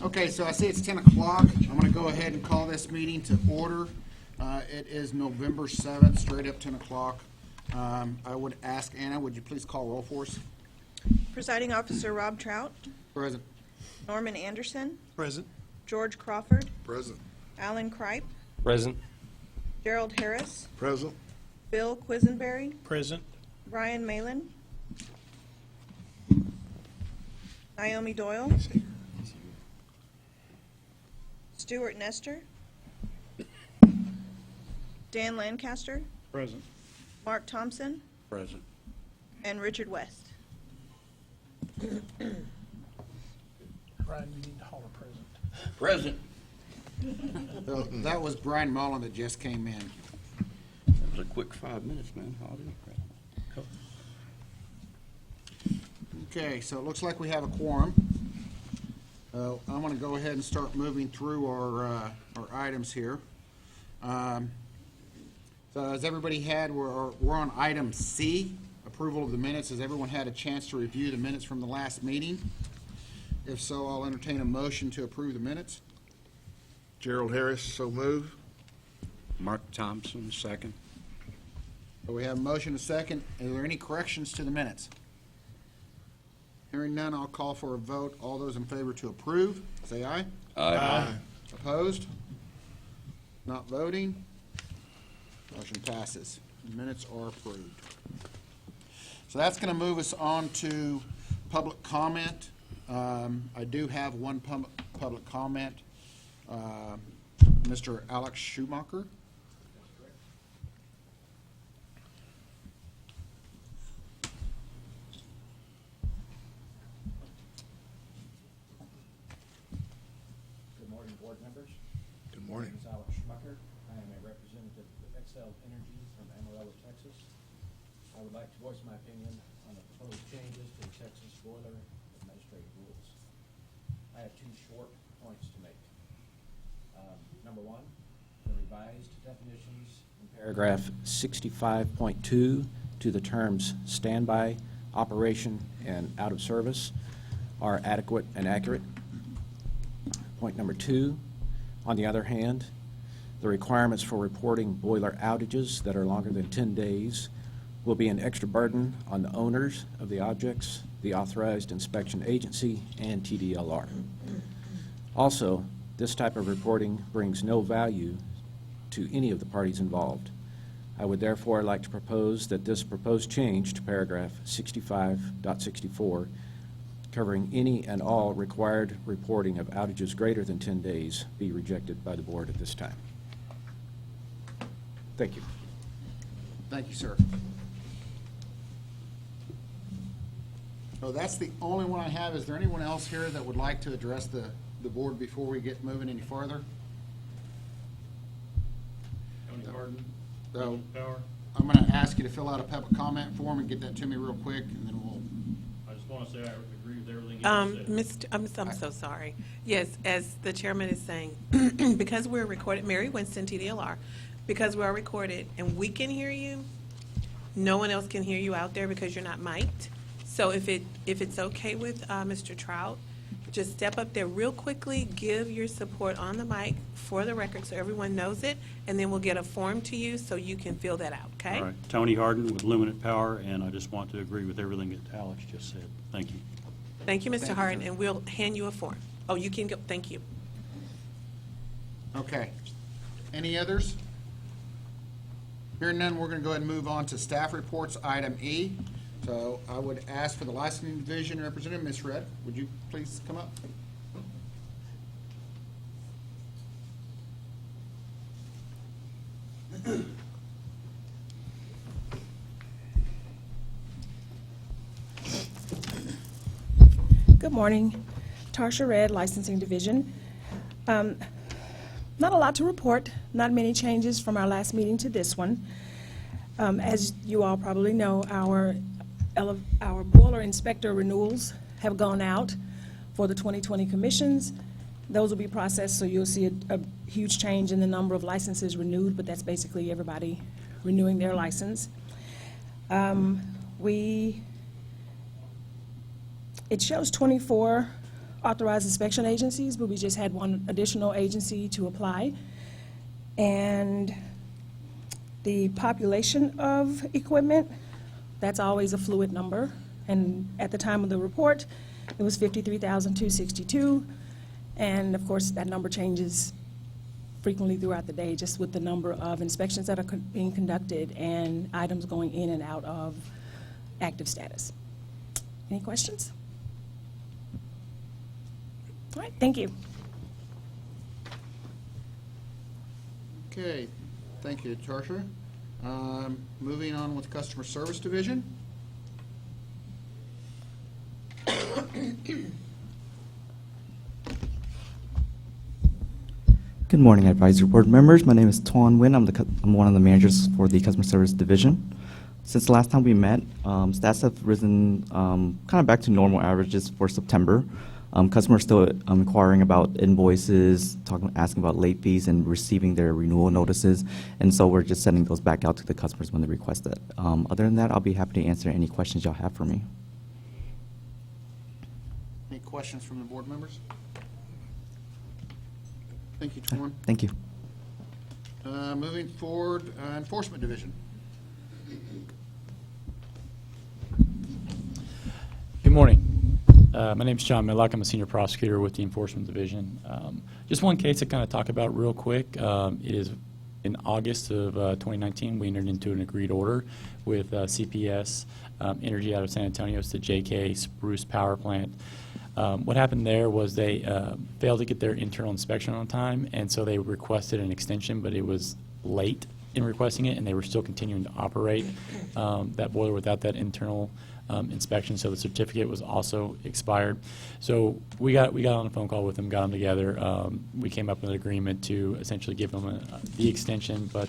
Okay, so I see it's 10 o'clock. I'm going to go ahead and call this meeting to order. It is November 7th, straight up 10 o'clock. I would ask Anna, would you please call roll for us? Presiding Officer Rob Trout, Present. Norman Anderson, Present. George Crawford, Present. Alan Kripe, Present. Gerald Harris, Present. Bill Quisenberry, Present. Brian Malin, Naomi Doyle, Stuart Nestor, Dan Lancaster, Present. Mark Thompson, Present. and Richard West. Brian, you need to holler present. Present. So that was Brian Mullen that just came in. That was a quick 5 minutes, man. How do you? Okay, so it looks like we have a quorum. I'm going to go ahead and start moving through our items here. So as everybody had, we're on item C, approval of the minutes. Has everyone had a chance to review the minutes from the last meeting? If so, I'll entertain a motion to approve the minutes. Gerald Harris, so move. Mark Thompson, second. So we have a motion, a second. Are there any corrections to the minutes? Hearing none, I'll call for a vote. All those in favor to approve, say aye. Aye. Opposed? Not voting? Motion passes. The minutes are approved. So that's going to move us on to public comment. I do have one public comment. Mr. Alex Schumacher. Good morning, board members. Good My morning. name is Alex Schmucker. I am a representative of Excel Energy from Amarillo, Texas. I would like to voice my opinion on the proposed changes to the Texas Boiler Administrative Rules. I have two short points to make. Number one, the revised definitions in paragraph 65.2 to the terms standby, operation, and out of service are adequate and accurate. Point number two, on the other hand, the requirements for reporting boiler outages that are longer than 10 days will be an extra burden on the owners of the objects, the authorized inspection agency, and TDLR. Also, this type of reporting brings no value to any of the parties involved. I would therefore like to propose that this proposed change to paragraph 65.64, covering any and all required reporting of outages greater than 10 days, be rejected by the board at this time. Thank you. Thank you, sir. So that's the only one I have. Is there anyone else here that would like to address the board before we get moving any farther? Tony Harden, So Lumen Power. I'm going to ask you to fill out a public comment form and get that to me real quick, and then we'll. I just want to say I agree with everything you just said. I'm so sorry. Yes, as the chairman is saying, because we're recorded, Mary Winston, TDLR, because we are recorded and we can hear you, no one else can hear you out there because you're not mic'd. So if it's okay with Mr. Trout, just step up there real quickly, give your support on the mic for the record so everyone knows it, and then we'll get a form to you so you can fill that out, okay? All right, Tony Harden with Luminant Power, and I just want to agree with everything that Alex just said. Thank you. Thank you, Thank Mr. you, Harden, sir. and we'll hand you a form. Oh, you can go, thank you. Okay. Any others? Hearing none, we're going to go ahead and move on to staff reports, item E. So I would ask for the licensing division representative, Ms. Red, would you please come up? Good morning. Tarsha Red, Licensing Division. Not a lot to report, not many changes from our last meeting to this one. As you all probably know, our boiler inspector renewals have gone out for the 2020 commissions. Those will be processed, so you'll see a huge change in the number of licenses renewed, but that's basically everybody renewing their license. It shows 24 authorized inspection agencies, but we just had one additional agency to apply. And the population of equipment, that's always a fluid number. And at the time of the report, it was 53,262. And of course, that number changes frequently throughout the day, just with the number of inspections that are being conducted and items going in and out of active status. Any questions? All right, thank you. Okay, thank you, Tarsha. Moving on with customer service division. Good morning, advisory board members. My name is Tuan Nguyen. I'm one of the managers for the customer service division. Since the last time we met, stats have risen kind of back to normal averages for September. Customers still inquiring about invoices, asking about late fees, and receiving their renewal notices. And so we're just sending those back out to the customers when they request it. Other than that, I'll be happy to answer any questions y'all have for me. Any questions from the board members? Thank you, Twan. Thank you. Moving forward, Enforcement Division. Good morning. My name is John Millock. I'm a senior prosecutor with the Enforcement Division. Just one case to kind of talk about real quick. It is in August of 2019, we entered into an agreed order with CPS Energy out of San Antonio. It's the JK Spruce Power Plant. What happened there was they failed to get their internal inspection on time, and so they requested an extension, but it was late in requesting it, and they were still continuing to operate that boiler without that internal inspection, so the certificate was also expired. So we got on a phone call with them, got them together. We came up with an agreement to essentially give them the extension, but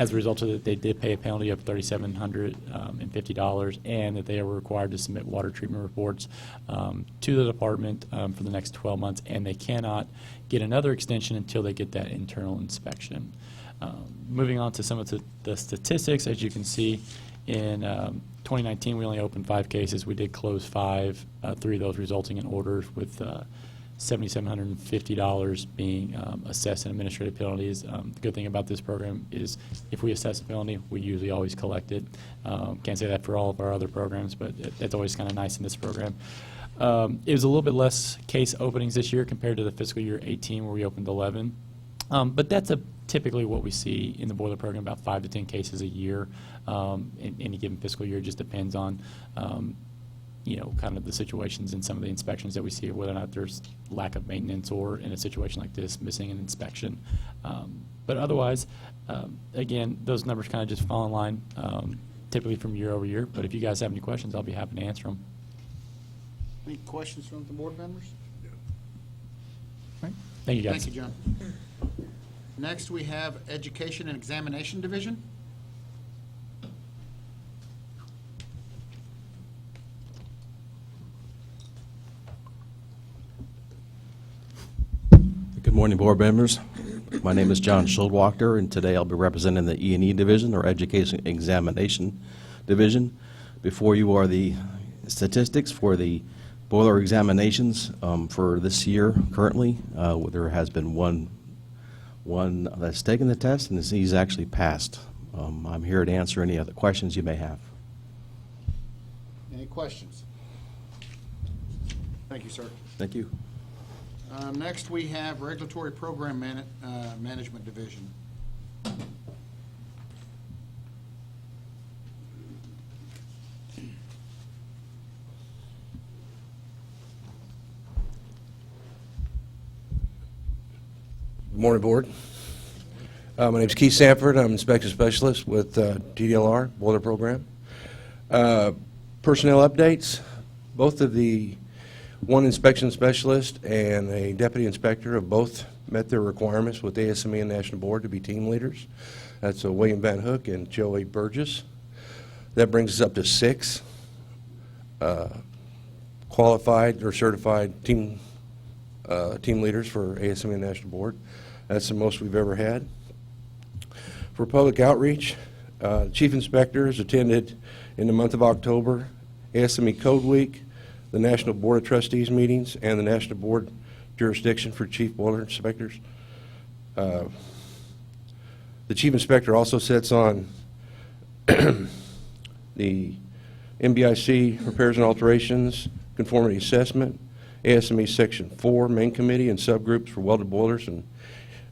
as a result of it, they did pay a penalty of $3,750, and that they were required to submit water treatment reports to the department for the next 12 months, and they cannot get another extension until they get that internal inspection. Moving on to some of the statistics, as you can see, in 2019, we only opened 5 cases. We did close 5, 3 of those resulting in orders with $7,750 being assessed in administrative penalties. The good thing about this program is if we assess a penalty, we usually always collect it. Can't say that for all of our other programs, but it's always kind of nice in this program. It was a little bit less case openings this year compared to the fiscal year 18 where we opened 11. But that's typically what we see in the boiler program, about 5 to 10 cases a year in any given fiscal year. It just depends on kind of the situations and some of the inspections that we see, whether or not there's lack of maintenance or in a situation like this, missing an inspection. But otherwise, again, those numbers kind of just fall in line typically from year over year. But if you guys have any questions, I'll be happy to answer them. Any questions from the board members? Thank you, guys. Thank you, John. Next, we have Education and Examination Division. Good morning, board members. My name is John Schildwachter, and today I'll be representing the E&E Division, or Education Examination Division. Before you are the statistics for the boiler examinations for this year currently. There has been one that's taken the test, and he's actually passed. I'm here to answer any other questions you may have. Any questions? Thank you, sir. Thank you. Next, we have Regulatory Program Management Division. Good morning, Board. My name is Keith Sanford. I'm Inspection Specialist with TDLR, Boiler Program. Personnel updates. Both of the one inspection specialist and a deputy inspector have both met their requirements with ASME and National Board to be team leaders. That's William Van Hook and Joey Burgess. That brings us up to 6 qualified or certified team leaders for ASME and National Board. That's the most we've ever had. For public outreach, the Chief Inspector has attended in the month of October ASME Code Week, the National Board of Trustees meetings, and the National Board Jurisdiction for Chief Boiler Inspectors. The Chief Inspector also sits on the NBIC Repairs and Alterations Conformity Assessment, ASME Section 4 Main Committee and subgroups for welded boilers and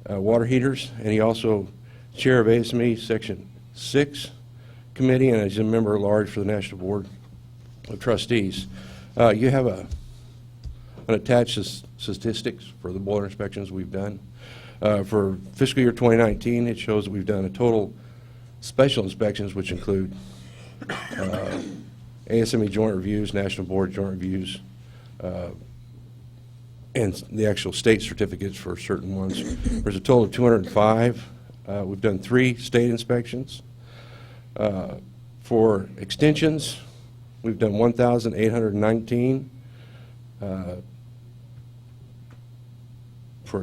water heaters, and he also chair of ASME Section 6 Committee, and is a member at large for the National Board of Trustees. You have an attached statistics for the boiler inspections we've done. For fiscal year 2019, it shows that we've done a total special inspections, which include ASME joint reviews, National Board joint reviews, and the actual state certificates for certain ones. There's a total of 205. We've done 3 state inspections. For extensions, we've done 1,819.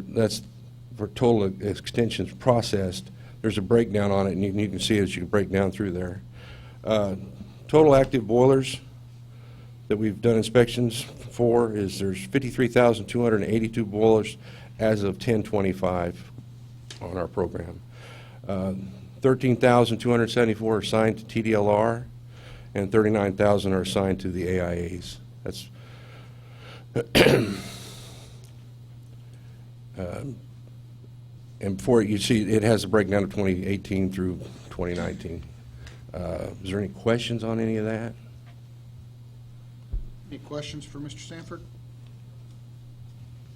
that's for total extensions processed. There's a breakdown on it, and you can see it as you break down through there. Total active boilers that we've done inspections for is there's 53,282 boilers as of 10/25 on our program. 13,274 are assigned to TDLR, and 39,000 are assigned to the AIAs. That's and before you see, it has a breakdown of 2018 through 2019. Is there any questions on any of that? Any questions for Mr. Sanford?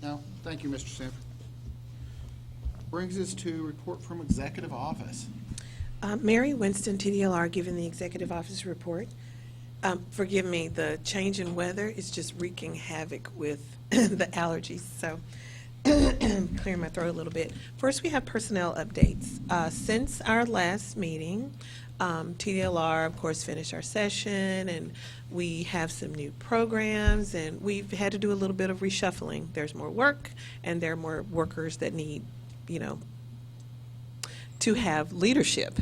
No? Thank you, Mr. Sanford. Brings us to report from Executive Office. Mary Winston, TDLR, giving the Executive Office report. Forgive me, the change in weather is just wreaking havoc with the allergies, so clearing my throat a little bit. First, we have personnel updates. Since our last meeting, TDLR, of course, finished our session, and we have some new programs, and we've had to do a little bit of reshuffling. There's more work, and there are more workers that need, to have leadership.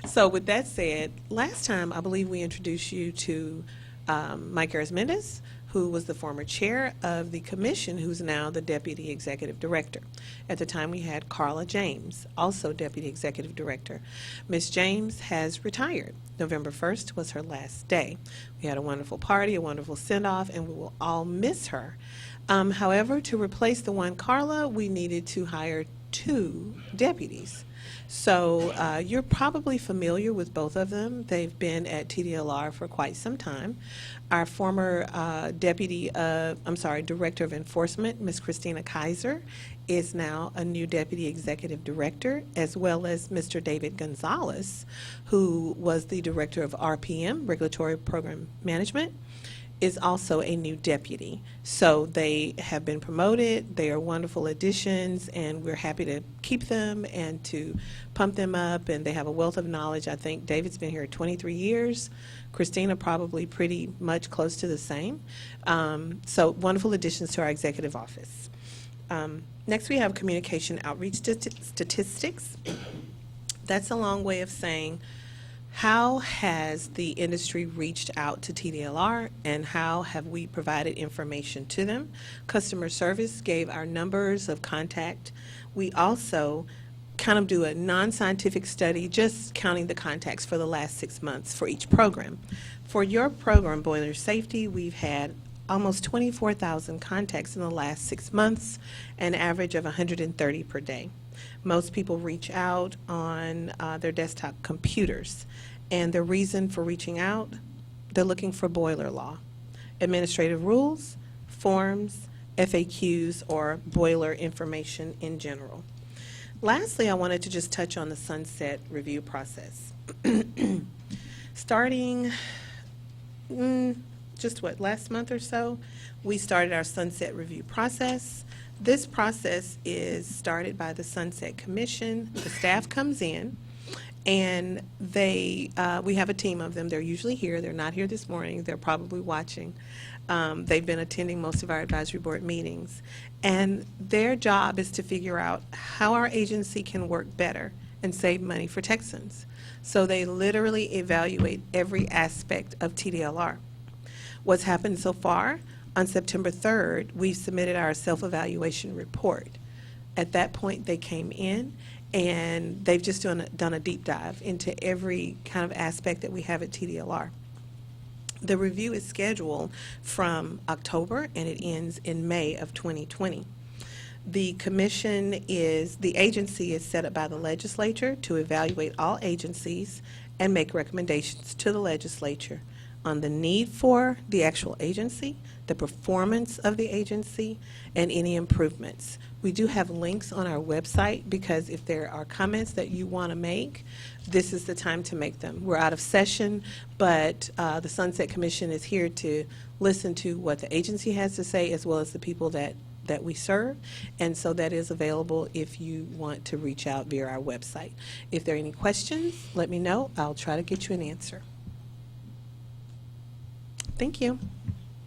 So with that said, last time I believe we introduced you to Mike Arizmendes, who was the former chair of the commission, who's now the deputy executive director. At the time we had Carla James, also deputy executive director. Ms. James has retired. November 1st was her last day. We had a wonderful party, a wonderful send-off, and we will all miss her. However, to replace the one Carla, we needed to hire 2 deputies. So you're probably familiar with both of them. They've been at TDLR for quite some time. Our former Director of Enforcement, Ms. Christina Kaiser, is now a new Deputy Executive Director, as well as Mr. David Gonzalez, who was the Director of RPM, Regulatory Program Management, is also a new deputy. So they have been promoted. They are wonderful additions, and we're happy to keep them and to pump them up, and they have a wealth of knowledge. I think David's been here 23 years. Christina probably pretty much close to the same. So wonderful additions to our executive office. Next, we have communication outreach statistics. That's a long way of saying, how has the industry reached out to TDLR, and how have we provided information to them? Customer service gave our numbers of contact. We also kind of do a non-scientific study, just counting the contacts for the last 6 months for each program. For your program, Boiler Safety, we've had almost 24,000 contacts in the last 6 months, an average of 130 per day. Most people reach out on their desktop computers, and the reason for reaching out, they're looking for boiler law, administrative rules, forms, FAQs, or boiler information in general. Lastly, I wanted to just touch on the sunset review process. Starting last month or so, we started our sunset review process. This process is started by the Sunset Commission. The staff comes in, and we have a team of them. They're usually here. They're not here this morning. They're probably watching. They've been attending most of our advisory board meetings. And their job is to figure out how our agency can work better and save money for Texans. So they literally evaluate every aspect of TDLR. What's happened so far? On September 3rd, we submitted our self-evaluation report. At that point, they came in, and they've just done a deep dive into every kind of aspect that we have at TDLR. The review is scheduled from October, and it ends in May of 2020. The agency is set up by the legislature to evaluate all agencies and make recommendations to the legislature on the need for the actual agency, the performance of the agency, and any improvements. We do have links on our website, because if there are comments that you want to make, this is the time to make them. We're out of session, but the Sunset Commission is here to listen to what the agency has to say, as well as the people that we serve, and so that is available if you want to reach out via our website. If there are any questions, let me know. I'll try to get you an answer. Thank you.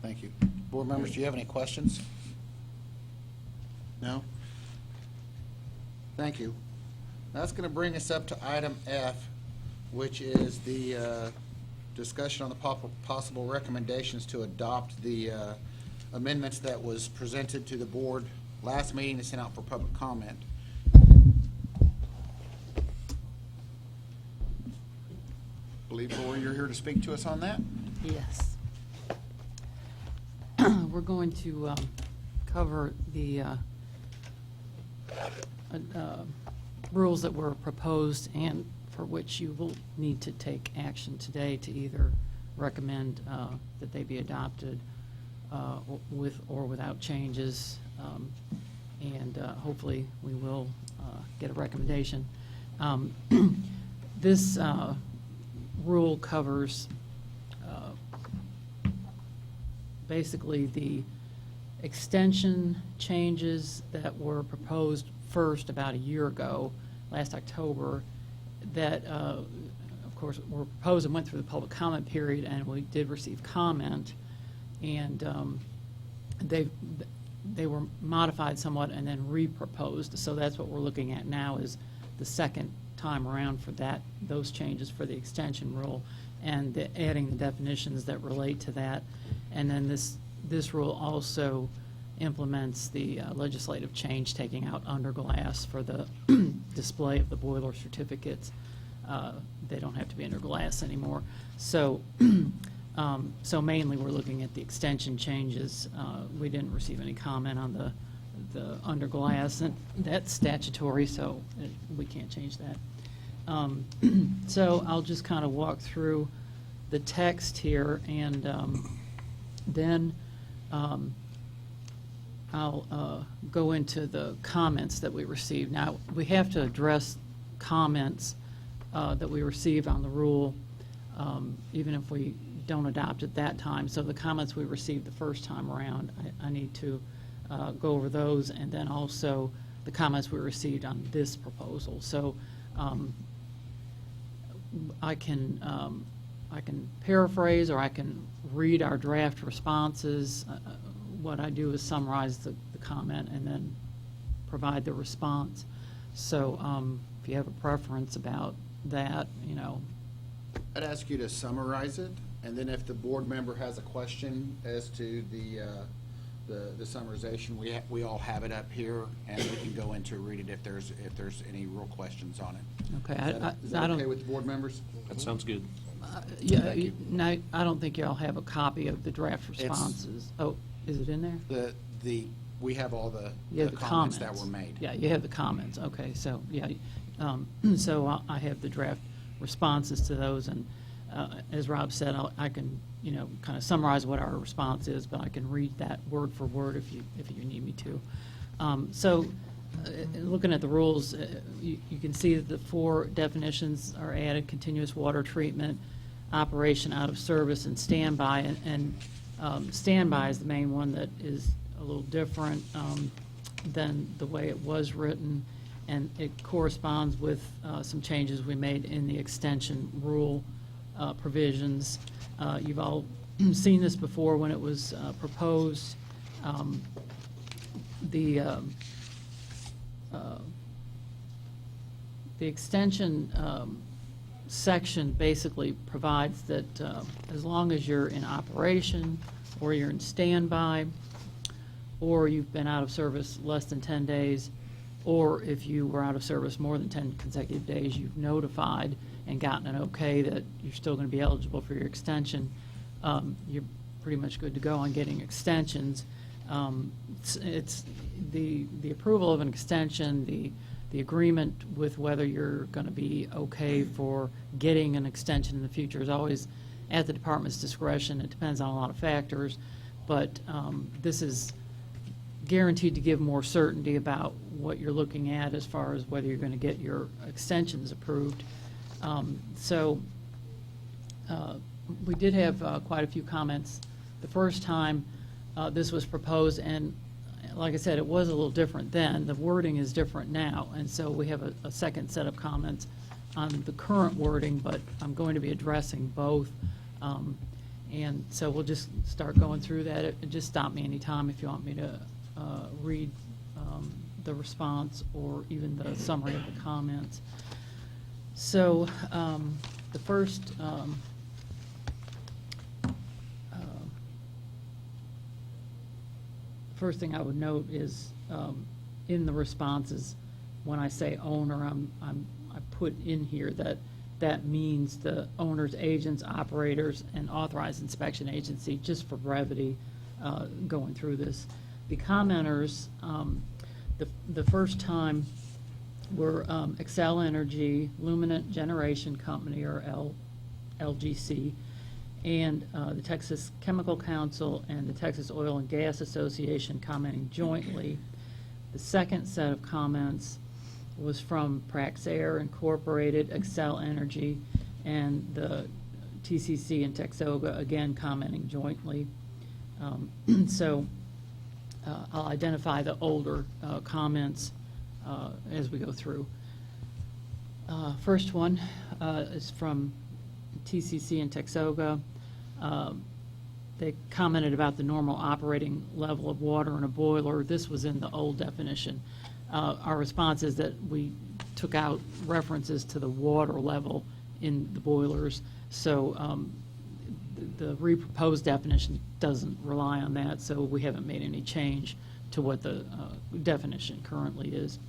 Thank you. Board members, do you have any questions? No? Thank you. That's going to bring us up to item F, which is the discussion on the possible recommendations to adopt the amendments that was presented to the board last meeting and sent out for public comment. I believe, Lori, you're here to speak to us on that? Yes. We're going to cover the rules that were proposed and for which you will need to take action today to either recommend that they be adopted with or without changes, and hopefully we will get a recommendation. This rule covers basically the extension changes that were proposed first about a year ago, last October, that of course were proposed and went through the public comment period, and we did receive comment, and they were modified somewhat and then re-proposed. So that's what we're looking at now, is the second time around for those changes for the extension rule, and adding the definitions that relate to that. And then this rule also implements the legislative change, taking out under glass for the display of the boiler certificates. They don't have to be under glass anymore. So, so mainly we're looking at the extension changes. We didn't receive any comment on the under glass, and that's statutory, so we can't change that. So I'll just kind of walk through the text here, and then I'll go into the comments that we received. Now, we have to address comments that we receive on the rule, even if we don't adopt at that time. So the comments we received the first time around, I need to go over those, and then also the comments we received on this proposal. So I can paraphrase, or I can read our draft responses. What I do is summarize the comment and then provide the response. So if you have a preference about that, I'd ask you to summarize it, and then if the board member has a question as to the summarization, we all have it up here, and we can go into read it if there's any real questions on it. Okay. Is that okay with the board members? That sounds good. Yeah, no, I don't think y'all have a copy of the draft responses. Oh, is it in there? We have all the You have the comments that were made. Yeah, you have the comments. Okay, so, yeah. So I have the draft responses to those, and as Rob said, I can, kind of summarize what our response is, but I can read that word for word if you need me to. So looking at the rules, you can see that the 4 definitions are added: continuous water treatment, operation, out of service, and standby. And standby is the main one that is a little different than the way it was written, and it corresponds with some changes we made in the extension rule provisions. You've all seen this before when it was proposed. The extension section basically provides that as long as you're in operation, or you're in standby, or you've been out of service less than 10 days, or if you were out of service more than 10 consecutive days, you've notified and gotten an okay that you're still going to be eligible for your extension, you're pretty much good to go on getting extensions. It's the approval of an extension, the agreement with whether you're going to be okay for getting an extension in the future is always at the department's discretion. It depends on a lot of factors, but this is guaranteed to give more certainty about what you're looking at as far as whether you're going to get your extensions approved. So we did have quite a few comments the first time this was proposed, and like I said, it was a little different then. The wording is different now, and so we have a second set of comments on the current wording, but I'm going to be addressing both. And so we'll just start going through that. Just stop me anytime if you want me to read the response or even the summary of the comments. So the first first thing I would note is in the responses, when I say owner, I put in here that means the owners, agents, operators, and authorized inspection agency, just for brevity going through this. The commenters, the first time were Xcel Energy, Luminant Generation Company, or LGC, and the Texas Chemical Council and the Texas Oil and Gas Association commenting jointly. The second set of comments was from Praxair Incorporated, Xcel Energy, and the TCC and Texoga, again commenting jointly. So I'll identify the older comments as we go through. First one is from TCC and Texoga. They commented about the normal operating level of water in a boiler. This was in the old definition. Our response is that we took out references to the water level in the boilers, so the reproposed definition doesn't rely on that, so we haven't made any change to what the definition currently is.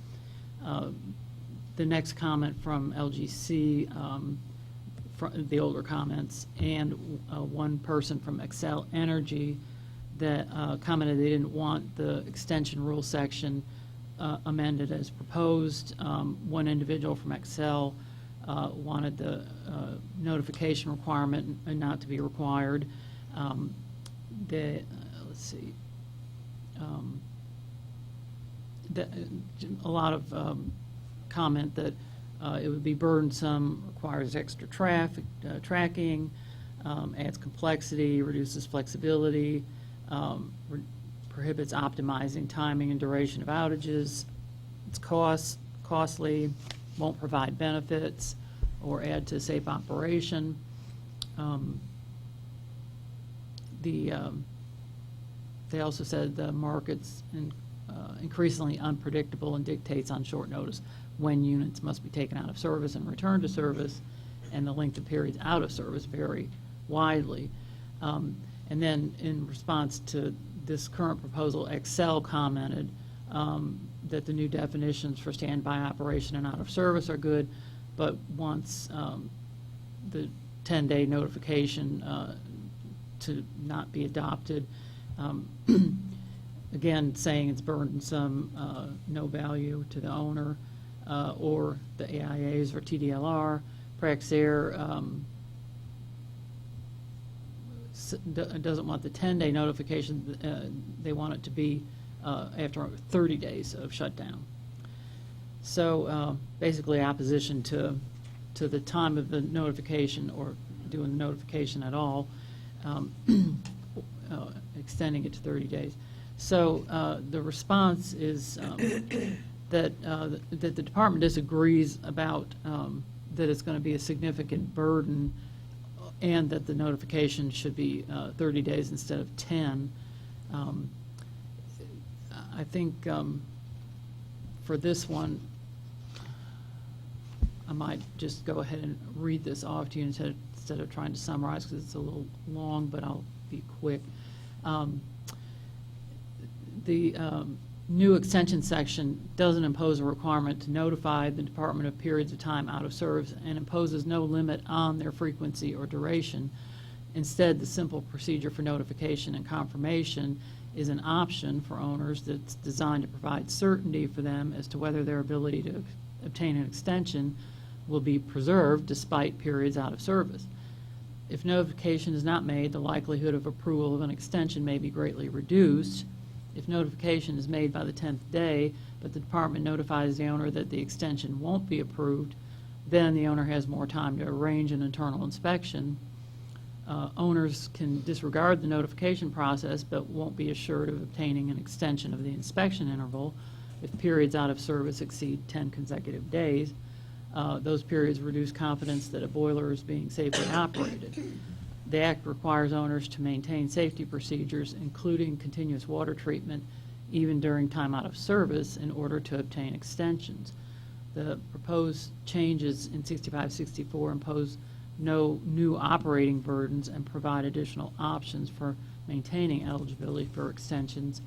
The next comment from LGC, the older comments, and one person from Xcel Energy that commented they didn't want the extension rule section amended as proposed. One individual from Xcel wanted the notification requirement not to be required. Let's see. A lot of comment that it would be burdensome, requires extra tracking, adds complexity, reduces flexibility, prohibits optimizing timing and duration of outages. It's costly, won't provide benefits or add to safe operation. They also said the market's increasingly unpredictable and dictates on short notice when units must be taken out of service and returned to service, and the length of periods out of service vary widely. And then in response to this current proposal, Xcel commented that the new definitions for standby operation and out of service are good, but wants the 10-day notification to not be adopted. Again, saying it's burdensome, no value to the owner, or the AIAs or TDLR. Praxair doesn't want the 10-day notification. They want it to be after 30 days of shutdown. So basically opposition to the time of the notification or doing the notification at all, extending it to 30 days. So the response is that the department disagrees about that it's going to be a significant burden, and that the notification should be 30 days instead of 10. I think for this one, I might just go ahead and read this off to you instead of trying to summarize, because it's a little long, but I'll be quick. The new extension section doesn't impose a requirement to notify the department of periods of time out of service and imposes no limit on their frequency or duration. Instead, the simple procedure for notification and confirmation is an option for owners that's designed to provide certainty for them as to whether their ability to obtain an extension will be preserved despite periods out of service. If notification is not made, the likelihood of approval of an extension may be greatly reduced. If notification is made by the 10th day, but the department notifies the owner that the extension won't be approved, then the owner has more time to arrange an internal inspection. Owners can disregard the notification process, but won't be assured of obtaining an extension of the inspection interval if periods out of service exceed 10 consecutive days. Those periods reduce confidence that a boiler is being safely operated. The Act requires owners to maintain safety procedures, including continuous water treatment, even during time out of service, in order to obtain extensions. The proposed changes in 6564 impose no new operating burdens and provide additional options for maintaining eligibility for extensions.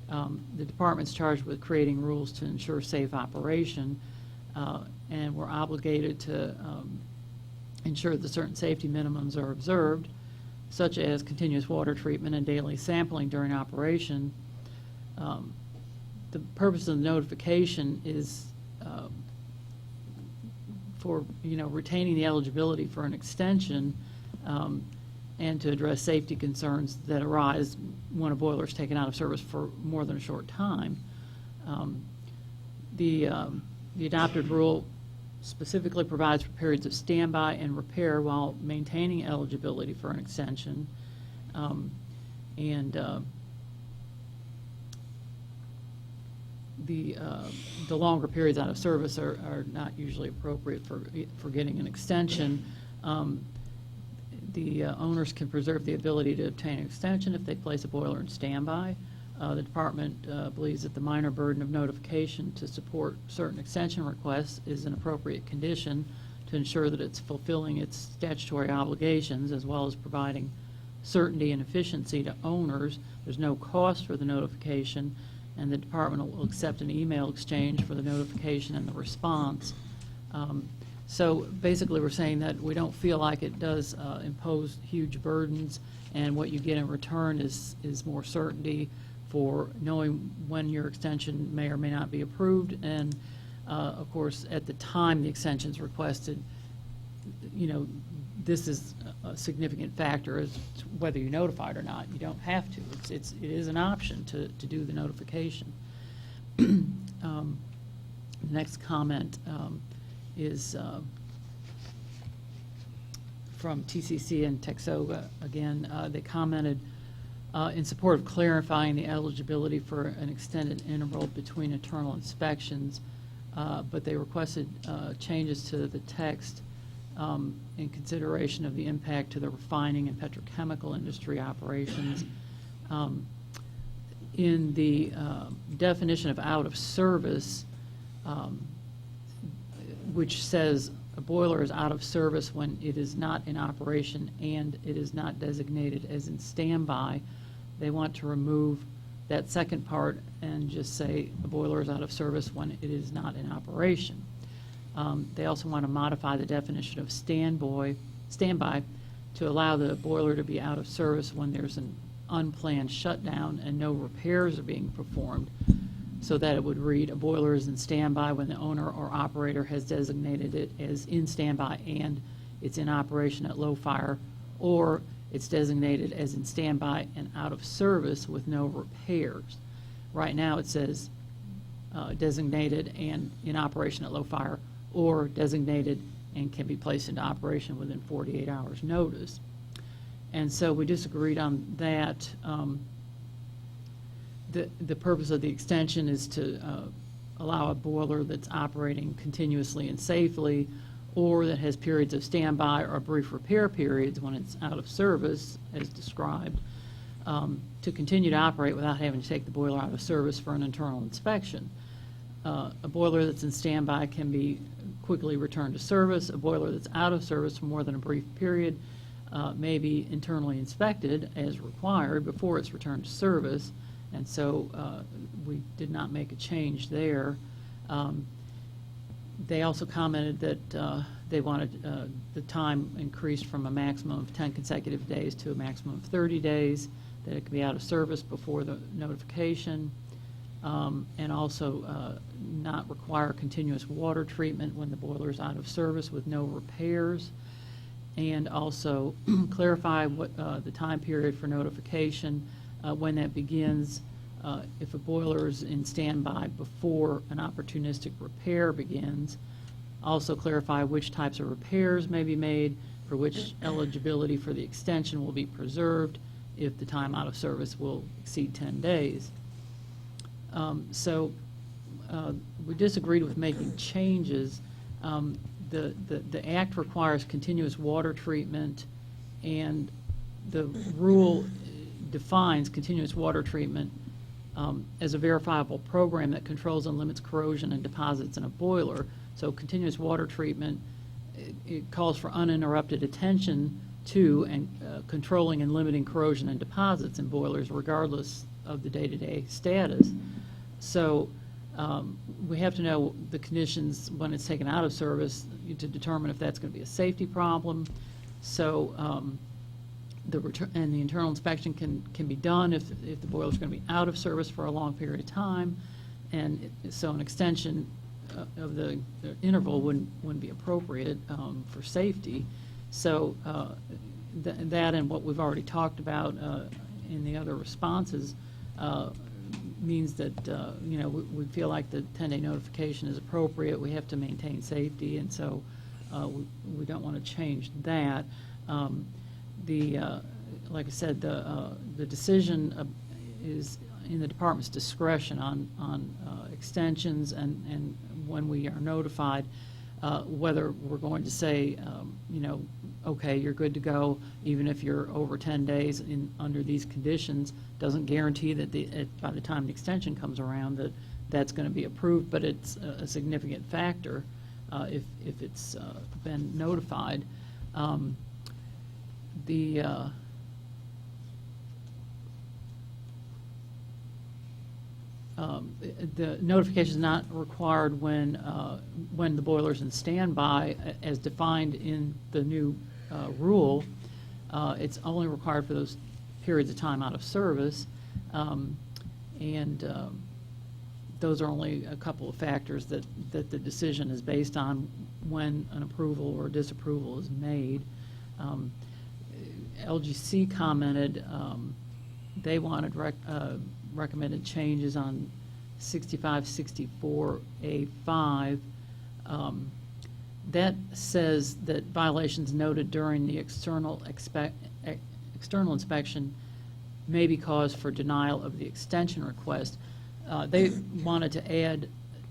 The department's charged with creating rules to ensure safe operation, and we're obligated to ensure that certain safety minimums are observed, such as continuous water treatment and daily sampling during operation. The purpose of the notification is for retaining the eligibility for an extension, and to address safety concerns that arise when a boiler is taken out of service for more than a short time. The adopted rule specifically provides for periods of standby and repair while maintaining eligibility for an extension. The longer periods out of service are not usually appropriate for getting an extension. The owners can preserve the ability to obtain an extension if they place a boiler in standby. The department believes that the minor burden of notification to support certain extension requests is an appropriate condition to ensure that it's fulfilling its statutory obligations, as well as providing certainty and efficiency to owners. There's no cost for the notification, and the department will accept an email exchange for the notification and the response. So basically, we're saying that we don't feel like it does impose huge burdens, and what you get in return is more certainty for knowing when your extension may or may not be approved. And of course, at the time the extension is requested, this is a significant factor as to whether you're notified or not. You don't have to. It is an option to do the notification. The next comment is from TCC and Texoga. Again, they commented in support of clarifying the eligibility for an extended interval between internal inspections, but they requested changes to the text in consideration of the impact to the refining and petrochemical industry operations. In the definition of out of service, which says a boiler is out of service when it is not in operation and it is not designated as in standby, they want to remove that second part and just say a boiler is out of service when it is not in operation. They also want to modify the definition of standby to allow the boiler to be out of service when there's an unplanned shutdown and no repairs are being performed, so that it would read a boiler is in standby when the owner or operator has designated it as in standby and it's in operation at low fire, or it's designated as in standby and out of service with no repairs. Right now it says designated and in operation at low fire, or designated and can be placed into operation within 48 hours notice. And so we disagreed on that. The purpose of the extension is to allow a boiler that's operating continuously and safely, or that has periods of standby or brief repair periods when it's out of service, as described, to continue to operate without having to take the boiler out of service for an internal inspection. A boiler that's in standby can be quickly returned to service. A boiler that's out of service for more than a brief period may be internally inspected as required before it's returned to service, and so we did not make a change there. They also commented that they wanted the time increased from a maximum of 10 consecutive days to a maximum of 30 days, that it could be out of service before the notification, and also not require continuous water treatment when the boiler is out of service with no repairs, and also clarify what the time period for notification, when that begins. If a boiler is in standby before an opportunistic repair begins, also clarify which types of repairs may be made, for which eligibility for the extension will be preserved if the time out of service will exceed 10 days. We disagreed with making changes. The Act requires continuous water treatment, and the rule defines continuous water treatment as a verifiable program that controls and limits corrosion and deposits in a boiler. So continuous water treatment, it calls for uninterrupted attention to and controlling and limiting corrosion and deposits in boilers regardless of the day-to-day status. So we have to know the conditions when it's taken out of service to determine if that's going to be a safety problem. So the internal inspection can be done if the boiler is going to be out of service for a long period of time, and so an extension of the interval wouldn't be appropriate for safety. So that and what we've already talked about in the other responses means that we feel like the 10-day notification is appropriate. We have to maintain safety, and so we don't want to change that. Like I said, the decision is in the department's discretion on extensions and when we are notified, whether we're going to say, okay, you're good to go, even if you're over 10 days under these conditions, doesn't guarantee that by the time the extension comes around that that's going to be approved, but it's a significant factor if it's been notified. The notification is not required when the boiler's in standby, as defined in the new rule. It's only required for those periods of time out of service, and those are only a couple of factors that the decision is based on when an approval or disapproval is made. LGC commented they wanted recommended changes on 6564A5. That says that violations noted during the external inspection may be cause for denial of the extension request. They wanted to add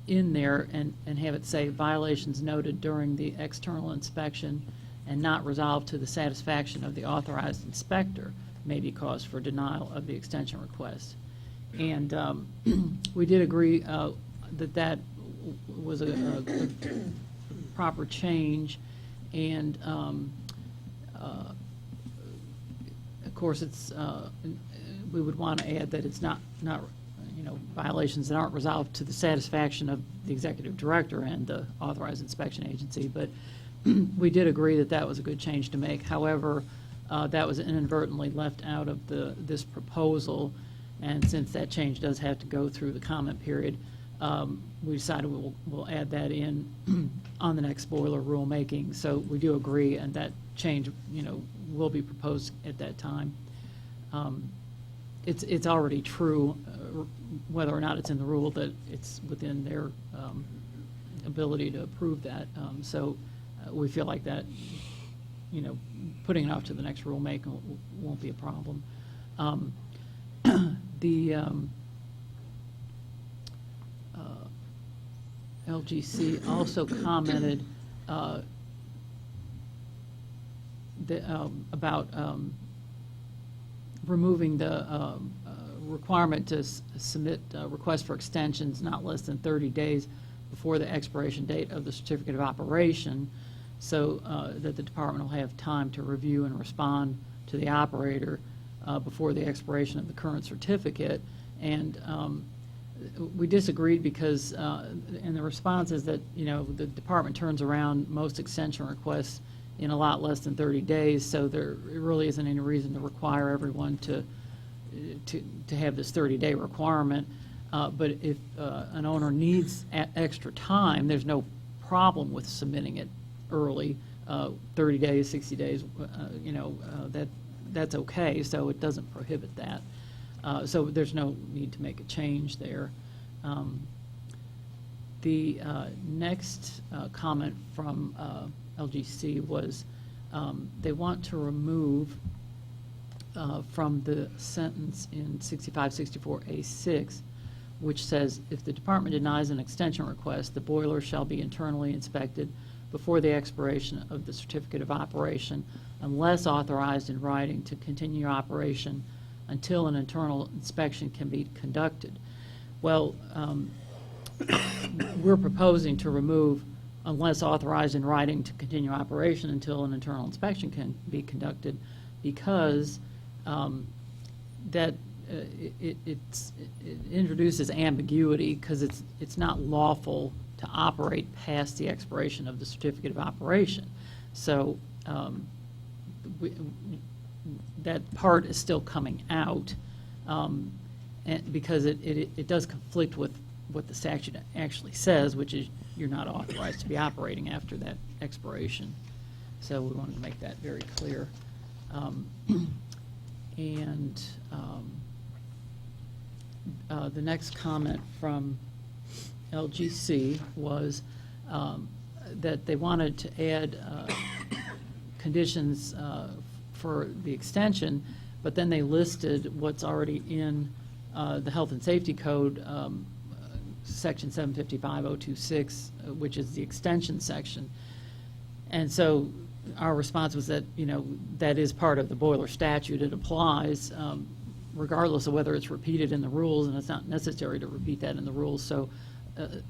in there and have it say violations noted during the external inspection and not resolved to the satisfaction of the authorized inspector may be cause for denial of the extension request. And we did agree that was a proper change, and of course it's we would want to add that it's not violations that aren't resolved to the satisfaction of the executive director and the authorized inspection agency, but we did agree that that was a good change to make. However, that was inadvertently left out of this proposal, and since that change does have to go through the comment period, we decided we'll add that in on the next boiler rulemaking. So we do agree, and that change will be proposed at that time. It's already true, whether or not it's in the rule, that it's within their ability to approve that. So we feel like that, putting it off to the next rulemaking won't be a problem. LGC also commented about removing the requirement to submit requests for extensions not less than 30 days before the expiration date of the certificate of operation, so that the department will have time to review and respond to the operator before the expiration of the current certificate. And we disagreed because, and the response is that, the department turns around most extension requests in a lot less than 30 days, so there really isn't any reason to require everyone to have this 30-day requirement. But if an owner needs extra time, there's no problem with submitting it early, 30 days, 60 days, that's okay, so it doesn't prohibit that. So there's no need to make a change there. The next comment from LGC was they want to remove from the sentence in 6564A6, which says, if the department denies an extension request, the boiler shall be internally inspected before the expiration of the certificate of operation, unless authorized in writing to continue operation until an internal inspection can be conducted. Well, we're proposing to remove unless authorized in writing to continue operation until an internal inspection can be conducted, because that it introduces ambiguity, because it's not lawful to operate past the expiration of the certificate of operation. So that part is still coming out, and because it does conflict with what the statute actually says, which is you're not authorized to be operating after that expiration. So we wanted to make that very clear. The next comment from LGC was that they wanted to add conditions for the extension, but then they listed what's already in the Health and Safety Code, Section 755.026, which is the extension section. And so our response was that, that is part of the boiler statute. It applies regardless of whether it's repeated in the rules, and it's not necessary to repeat that in the rules. So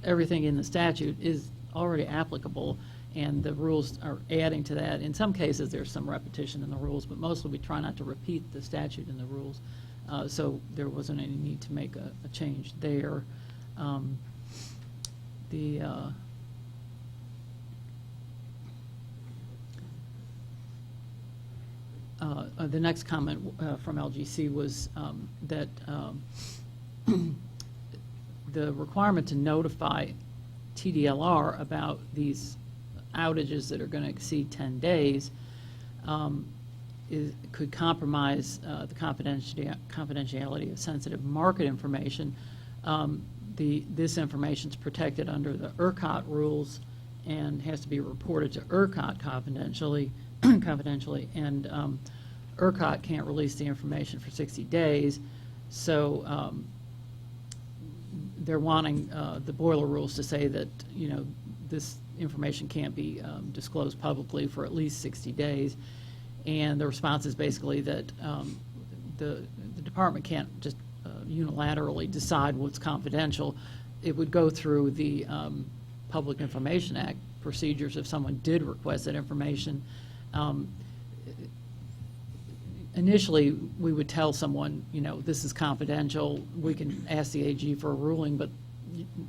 everything in the statute is already applicable, and the rules are adding to that. In some cases, there's some repetition in the rules, but mostly we try not to repeat the statute in the rules. So there wasn't any need to make a change there. The next comment from LGC was that the requirement to notify TDLR about these outages that are going to exceed 10 days could compromise the confidentiality of sensitive market information. This information is protected under the ERCOT rules and has to be reported to ERCOT confidentially, and ERCOT can't release the information for 60 days. So they're wanting the boiler rules to say that, this information can't be disclosed publicly for at least 60 days. And the response is basically that the department can't just unilaterally decide what's confidential. It would go through the Public Information Act procedures if someone did request that information. Initially, we would tell someone, this is confidential. We can ask the AG for a ruling, but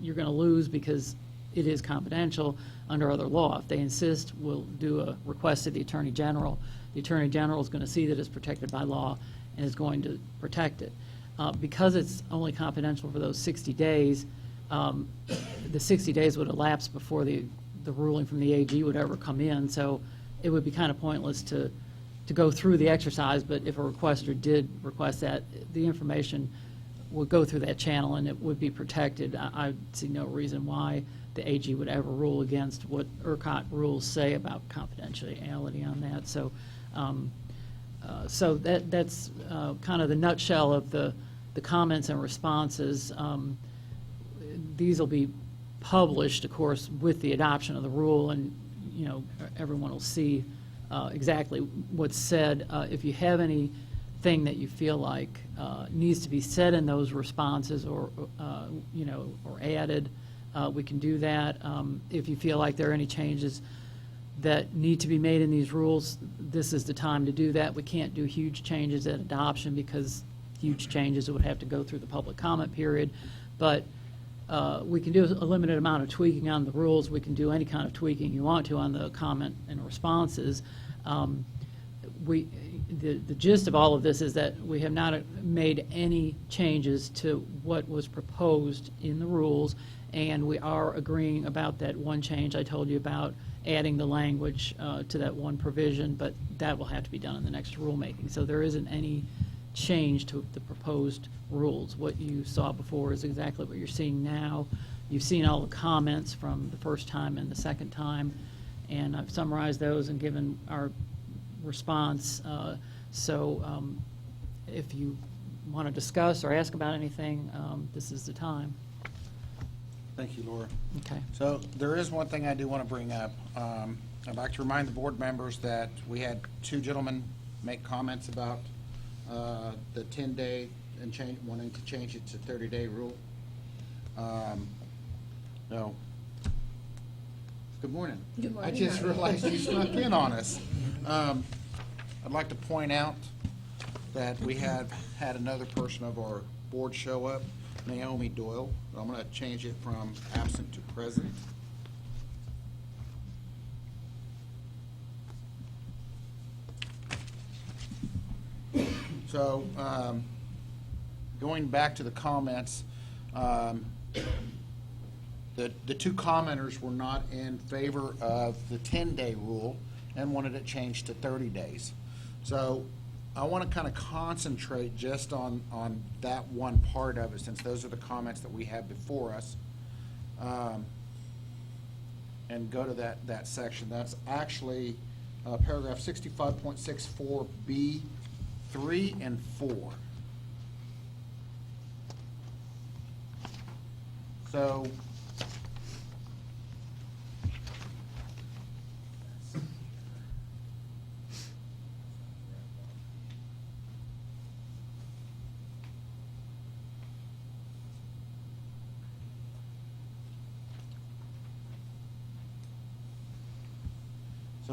you're going to lose because it is confidential under other law. If they insist, we'll do a request to the Attorney General. The Attorney General is going to see that it's protected by law and is going to protect it. Because it's only confidential for those 60 days, the 60 days would elapse before the ruling from the AG would ever come in. So it would be kind of pointless to go through the exercise, but if a requester did request that, the information would go through that channel and it would be protected. I see no reason why the AG would ever rule against what ERCOT rules say about confidentiality on that. So, that's kind of the nutshell of the comments and responses. These will be published, of course, with the adoption of the rule, and everyone will see exactly what's said. If you have anything that you feel like needs to be said in those responses or added, we can do that. If you feel like there are any changes that need to be made in these rules, this is the time to do that. We can't do huge changes at adoption because huge changes would have to go through the public comment period. But we can do a limited amount of tweaking on the rules. We can do any kind of tweaking you want to on the comment and responses. The gist of all of this is that we have not made any changes to what was proposed in the rules, and we are agreeing about that one change I told you about, adding the language to that one provision, but that will have to be done in the next rulemaking. So there isn't any change to the proposed rules. What you saw before is exactly what you're seeing now. You've seen all the comments from the first time and the second time, and I've summarized those and given our response. If you want to discuss or ask about anything, this is the time. Thank you, Laura. Okay. So there is one thing I do want to bring up. I'd like to remind the board members that we had two gentlemen make comments about the 10-day and wanting to change it to 30-day rule. No. Good morning. Good morning. I just realized you snuck in on us. I'd like to point out that we have had another person of our board show up, Naomi Doyle. I'm going to change it from absent to present. So, going back to the comments, the two commenters were not in favor of the 10-day rule and wanted it changed to 30 days. So I want to kind of concentrate just on that one part of it, since those are the comments that we have before us, and go to that section. That's actually paragraph 65.64B, 3 and 4. So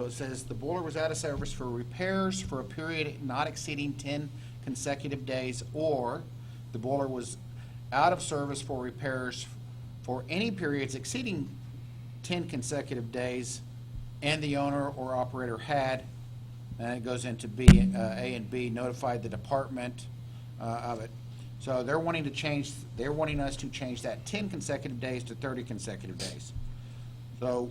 it says, the boiler was out of service for repairs for a period not exceeding 10 consecutive days, or the boiler was out of service for repairs for any periods exceeding 10 consecutive days, and the owner or operator had, and it goes into B, A and B, notified the department of it. So they're wanting us to change that 10 consecutive days to 30 consecutive days. So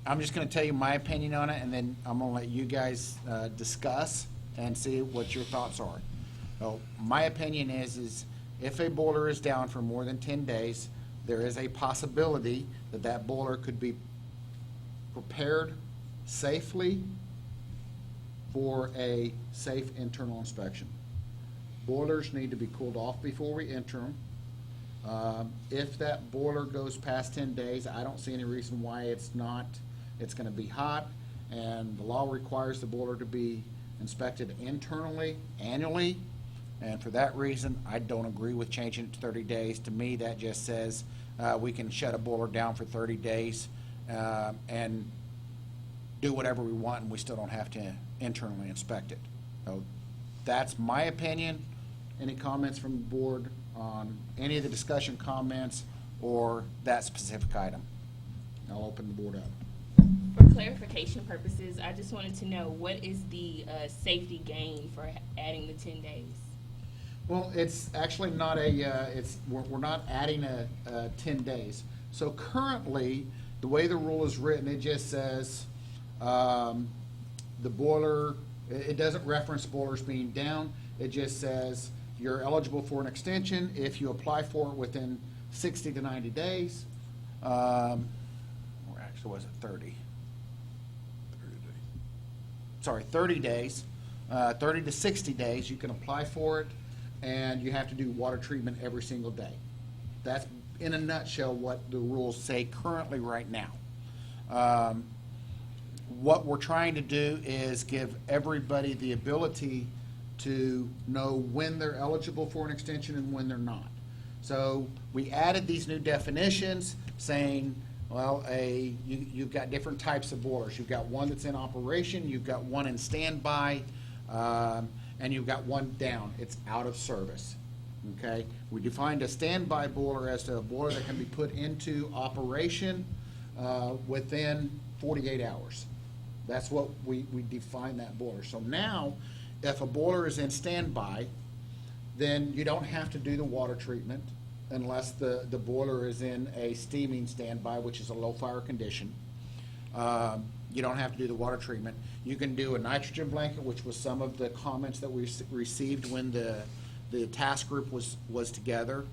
I'm just going to tell you my opinion on it, and then I'm going to let you guys discuss and see what your thoughts are. So my opinion is if a boiler is down for more than 10 days, there is a possibility that that boiler could be prepared safely for a safe internal inspection. Boilers need to be cooled off before we enter them. If that boiler goes past 10 days, I don't see any reason why it's not. It's going to be hot, and the law requires the boiler to be inspected internally, annually, and for that reason, I don't agree with changing it to 30 days. To me, that just says we can shut a boiler down for 30 days and do whatever we want, and we still don't have to internally inspect it. So that's my opinion. Any comments from the board on any of the discussion comments or that specific item? I'll open the board up. For clarification purposes, I just wanted to know, what is the safety gain for adding the 10 days? Well, it's actually not we're not adding a 10 days. So currently, the way the rule is written, it just says the boiler, it doesn't reference boilers being down. It just says you're eligible for an extension if you apply for it within 60 to 90 days. Or actually, was it 30? 30 days. 30 to 60 days, you can apply for it, and you have to do water treatment every single day. That's, in a nutshell, what the rules say currently right now. What we're trying to do is give everybody the ability to know when they're eligible for an extension and when they're not. So we added these new definitions saying, well, you've got different types of boilers. You've got one that's in operation, you've got one in standby, and you've got one down. It's out of service. Okay? We defined a standby boiler as a boiler that can be put into operation within 48 hours. That's what we define that boiler. So now, if a boiler is in standby, then you don't have to do the water treatment unless the boiler is in a steaming standby, which is a low fire condition. You don't have to do the water treatment. You can do a nitrogen blanket, which was some of the comments that we received when the task group was together.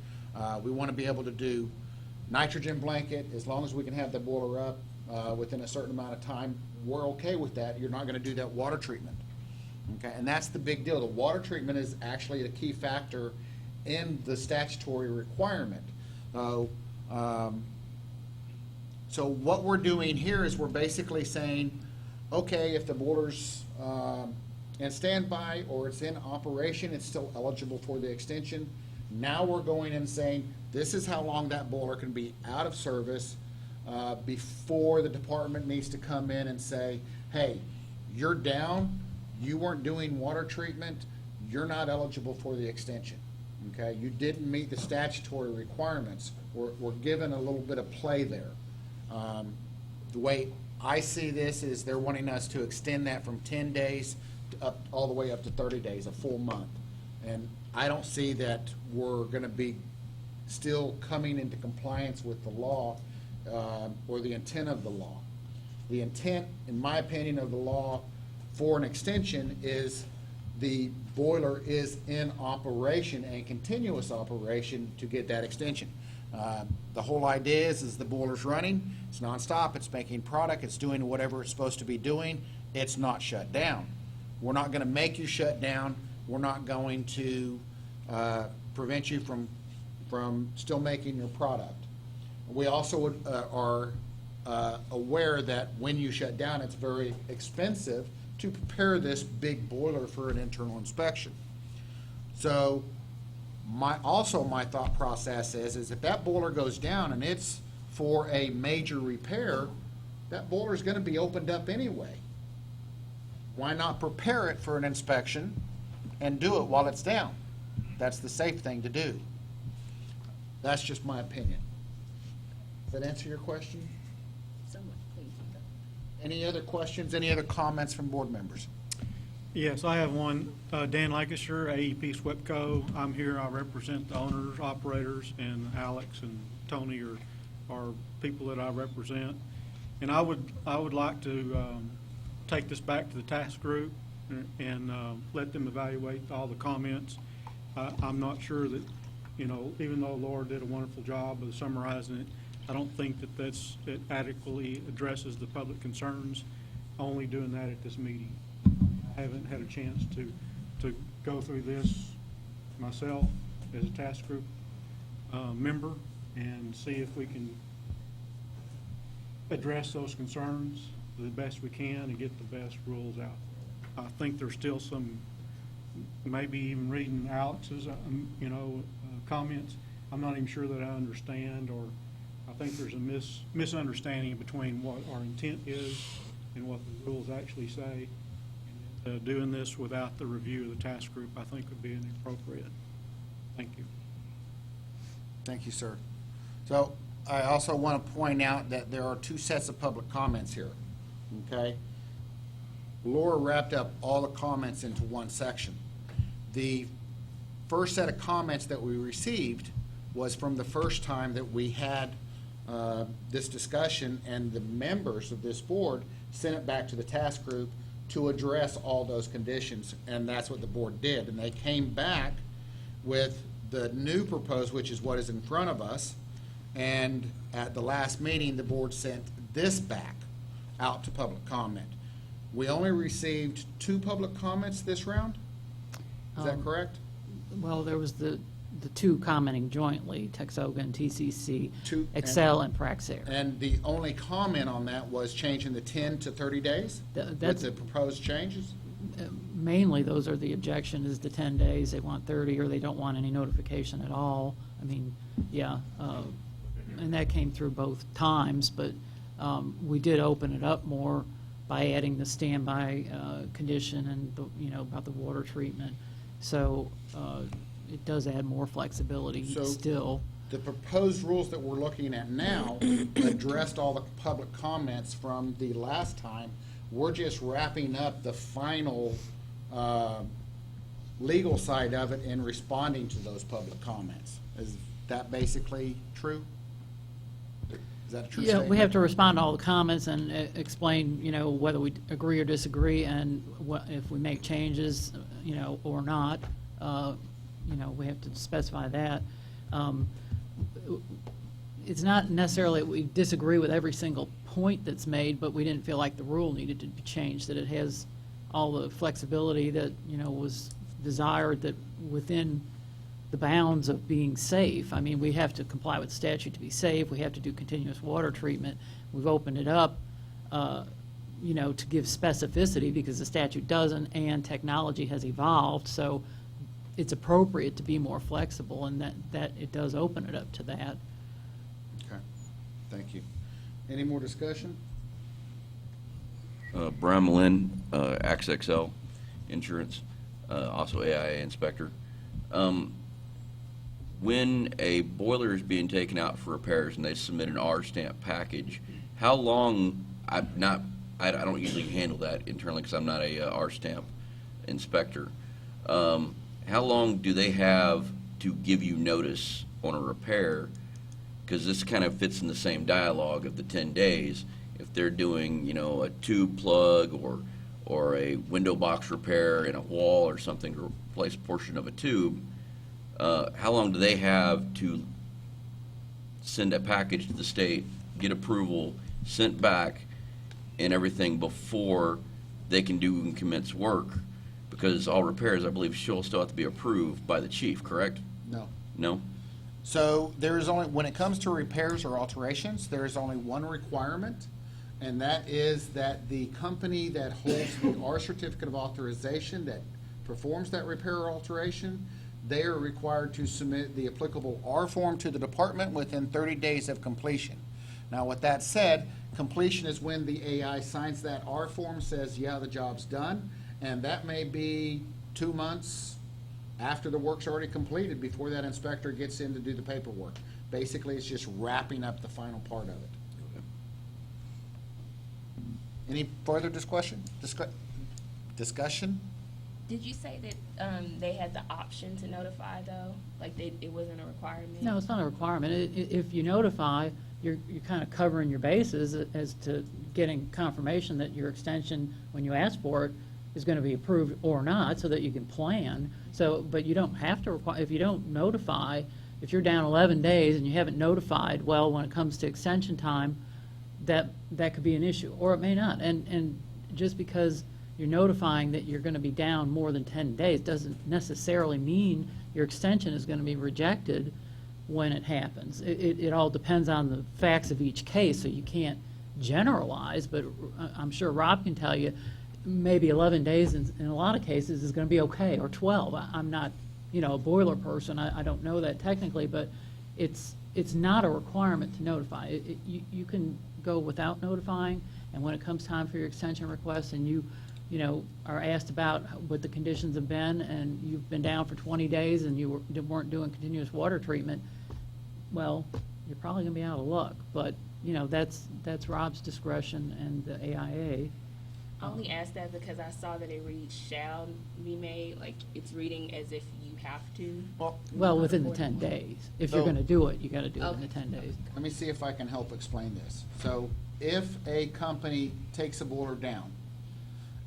We want to be able to do nitrogen blanket as long as we can have the boiler up within a certain amount of time. We're okay with that. You're not going to do that water treatment. Okay, and that's the big deal. The water treatment is actually a key factor in the statutory requirement. So what we're doing here is we're basically saying, okay, if the boiler's in standby or it's in operation, it's still eligible for the extension. Now we're going and saying, this is how long that boiler can be out of service before the department needs to come in and say, hey, you're down, you weren't doing water treatment, you're not eligible for the extension. Okay, you didn't meet the statutory requirements. We're given a little bit of play there. The way I see this is they're wanting us to extend that from 10 days up all the way up to 30 days, a full month. And I don't see that we're going to be still coming into compliance with the law or the intent of the law. The intent, in my opinion, of the law for an extension is the boiler is in operation and continuous operation to get that extension. The whole idea is the boiler's running, it's nonstop, it's making product, it's doing whatever it's supposed to be doing, it's not shut down. We're not going to make you shut down. We're not going to prevent you from still making your product. We also are aware that when you shut down, it's very expensive to prepare this big boiler for an internal inspection. So my thought process is if that boiler goes down and it's for a major repair, that boiler is going to be opened up anyway. Why not prepare it for an inspection and do it while it's down? That's the safe thing to do. That's just my opinion. Does that answer your question? Somewhat, please. Any other questions, any other comments from board members? Yes, I have one. Dan Lancaster, AEP SWEPCO. I'm here, I represent the owners, operators, and Alex and Tony are people that I represent. And I would like to take this back to the task group and let them evaluate all the comments. I'm not sure that, even though Laura did a wonderful job of summarizing it, I don't think that it adequately addresses the public concerns, only doing that at this meeting. I haven't had a chance to go through this myself as a task group member and see if we can address those concerns the best we can and get the best rules out. I think there's still some, maybe even reading Alex's, comments, I'm not even sure that I understand, or I think there's a misunderstanding between what our intent is and what the rules actually say. Doing this without the review of the task group, I think would be inappropriate. Thank you. Thank you, sir. So I also want to point out that there are two sets of public comments here, okay? Laura wrapped up all the comments into one section. The first set of comments that we received was from the first time that we had this discussion, and the members of this board sent it back to the task group to address all those conditions, and that's what the board did. And they came back with the new proposed, which is what is in front of us, and at the last meeting, the board sent this back out to public comment. We only received 2 public comments this round? Is that correct? Well, there was the two commenting jointly, Texoga and TCC, Two- Excel and Praxair. And the only comment on that was changing the 10 to 30 days with That's the proposed changes? mainly, those are the objection is the 10 days, they want 30, or they don't want any notification at all. I mean, yeah, and that came through both times, but we did open it up more by adding the standby condition and, about the water treatment. So it does add more flexibility So- still. The proposed rules that we're looking at now addressed all the public comments from the last time. We're just wrapping up the final legal side of it and responding to those public comments. Is that basically true? Is that a true Yeah, statement? we have to respond to all the comments and explain, whether we agree or disagree, and if we make changes, or not. We have to specify that. It's not necessarily that we disagree with every single point that's made, but we didn't feel like the rule needed to be changed, that it has all the flexibility that, was desired, that within the bounds of being safe. I mean, we have to comply with statute to be safe. We have to do continuous water treatment. We've opened it up to give specificity, because the statute doesn't, and technology has evolved, so it's appropriate to be more flexible, and that it does open it up to that. Okay, thank you. Any more discussion? Brian Malin, AXXL Insurance, also AIA inspector. When a boiler is being taken out for repairs and they submit an R-stamp package, how long, I don't usually handle that internally because I'm not a R-stamp inspector. How long do they have to give you notice on a repair? Because this kind of fits in the same dialogue of the 10 days. If they're doing, a tube plug or a window box repair in a wall or something to replace a portion of a tube, how long do they have to send a package to the state, get approval, sent back, and everything before they can do and commence work? Because all repairs, I believe, still have to be approved by the chief, correct? No. No? So there is only, when it comes to repairs or alterations, there is only one requirement, and that is that the company that holds the R certificate of authorization that performs that repair or alteration, they are required to submit the applicable R form to the department within 30 days of completion. Now, with that said, completion is when the AI signs that R form, says, yeah, the job's done, and that may be 2 months after the work's already completed before that inspector gets in to do the paperwork. Basically, it's just wrapping up the final part of it. Any further discussion? Discussion? Did you say that they had the option to notify, though? Like, it wasn't a requirement? No, it's not a requirement. If you notify, you're kind of covering your bases as to getting confirmation that your extension, when you ask for it, is going to be approved or not, so that you can plan. So, but you don't have to require, if you don't notify, if you're down 11 days and you haven't notified, well, when it comes to extension time, that could be an issue, or it may not. And just because you're notifying that you're going to be down more than 10 days doesn't necessarily mean your extension is going to be rejected when it happens. It all depends on the facts of each case, so you can't generalize, but I'm sure Rob can tell you maybe 11 days in a lot of cases is going to be okay, or 12. I'm not, a boiler person. I don't know that technically, but it's not a requirement to notify. You can go without notifying, and when it comes time for your extension request and you are asked about what the conditions have been, and you've been down for 20 days and you weren't doing continuous water treatment, well, you're probably going to be out of luck. But, that's Rob's discretion and the AIA. I only asked that because I saw that it reads shall be made, like it's reading as if you have to. Well, within the 10 days. If you're going to do it, you got to do it in the 10 days. Let me see if I can help explain this. So if a company takes a boiler down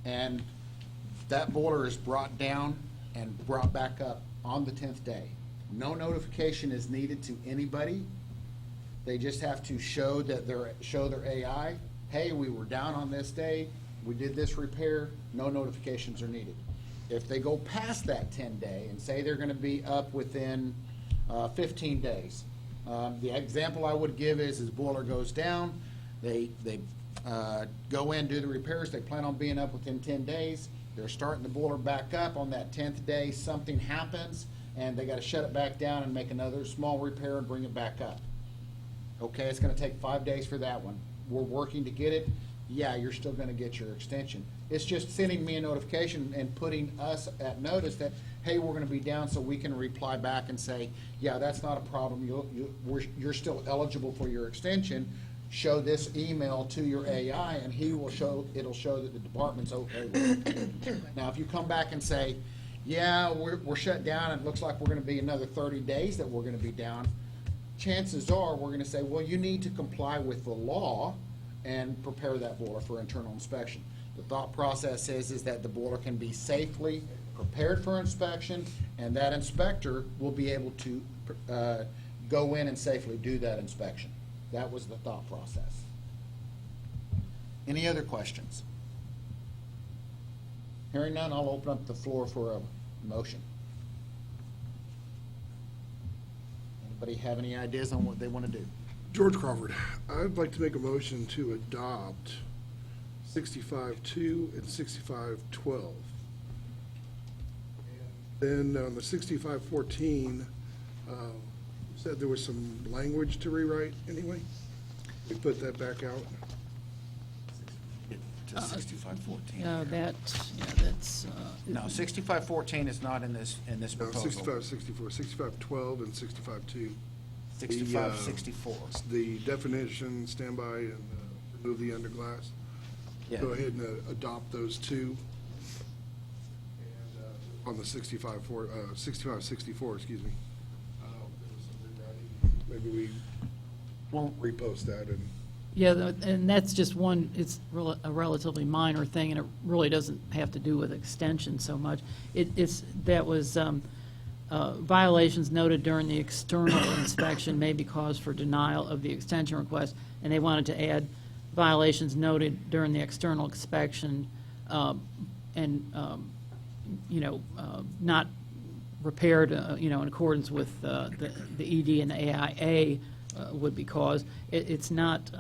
and that boiler is brought down and brought back up on the 10th day, no notification is needed to anybody. They just have to show their AI, hey, we were down on this day, we did this repair, no notifications are needed. If they go past that 10-day and say they're going to be up within 15 days, the example I would give is boiler goes down, they go in, do the repairs, they plan on being up within 10 days, they're starting the boiler back up on that 10th day, something happens, and they got to shut it back down and make another small repair and bring it back up. Okay, it's going to take 5 days for that one. We're working to get it. Yeah, you're still going to get your extension. It's just sending me a notification and putting us at notice that, hey, we're going to be down, so we can reply back and say, yeah, that's not a problem. You're still eligible for your extension. Show this email to your AI, and it'll show that the department's okay with it. Now, if you come back and say, yeah, we're shut down, and it looks like we're going to be another 30 days that we're going to be down, chances are we're going to say, well, you need to comply with the law and prepare that boiler for internal inspection. The thought process is that the boiler can be safely prepared for inspection, and that inspector will be able to go in and safely do that inspection. That was the thought process. Any other questions? Hearing none, I'll open up the floor for a motion. Anybody have any ideas on what they want to do? George Crawford, I'd like to make a motion to adopt 65-2 and 65-12. Then on the 65-14, said there was some language to rewrite anyway? We put that back out? To 65-14. No, that's, No, 65-14 is not in this No, proposal. 65-64, 65-12 and 65-2. 65-64. The definition, standby, and remove the underglass. Yeah. Go ahead and adopt those two. And on the 65-64, excuse me. There was some rewriting. Maybe we won't repost that and. yeah, and that's just one, it's a relatively minor thing, and it really doesn't have to do with extension so much. That was violations noted during the external inspection may be cause for denial of the extension request, and they wanted to add violations noted during the external inspection not repaired, in accordance with the ED and the AIA would be cause. It's not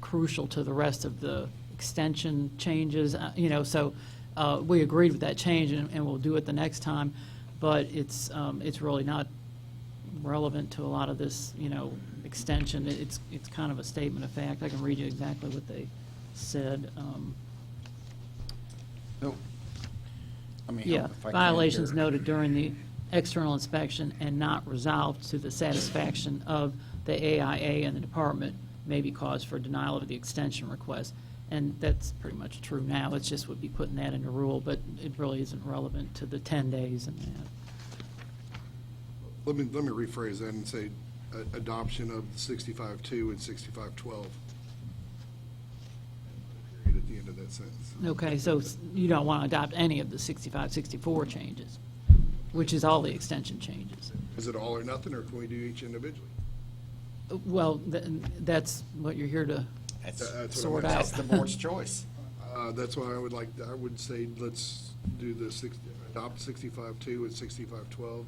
crucial to the rest of the extension changes, so we agreed with that change, and we'll do it the next time, but it's really not relevant to a lot of this, extension. It's kind of a statement of fact. I can read you exactly what they said. No. I mean, Yeah, if I can violations here. noted during the external inspection and not resolved to the satisfaction of the AIA and the department may be cause for denial of the extension request. And that's pretty much true now. It's just would be putting that in the rule, but it really isn't relevant to the 10 days and that. Let me rephrase that and say adoption of 65-2 and 65-12. Period at the end of that sentence. Okay, so you don't want to adopt any of the 65, 64 changes, which is all the extension changes. Is it all or nothing, or can we do each individually? Well, that's what you're here to That's what sort I'm out. That's the board's choice. That's why I would say let's do the adopt 65-2 and 65-12.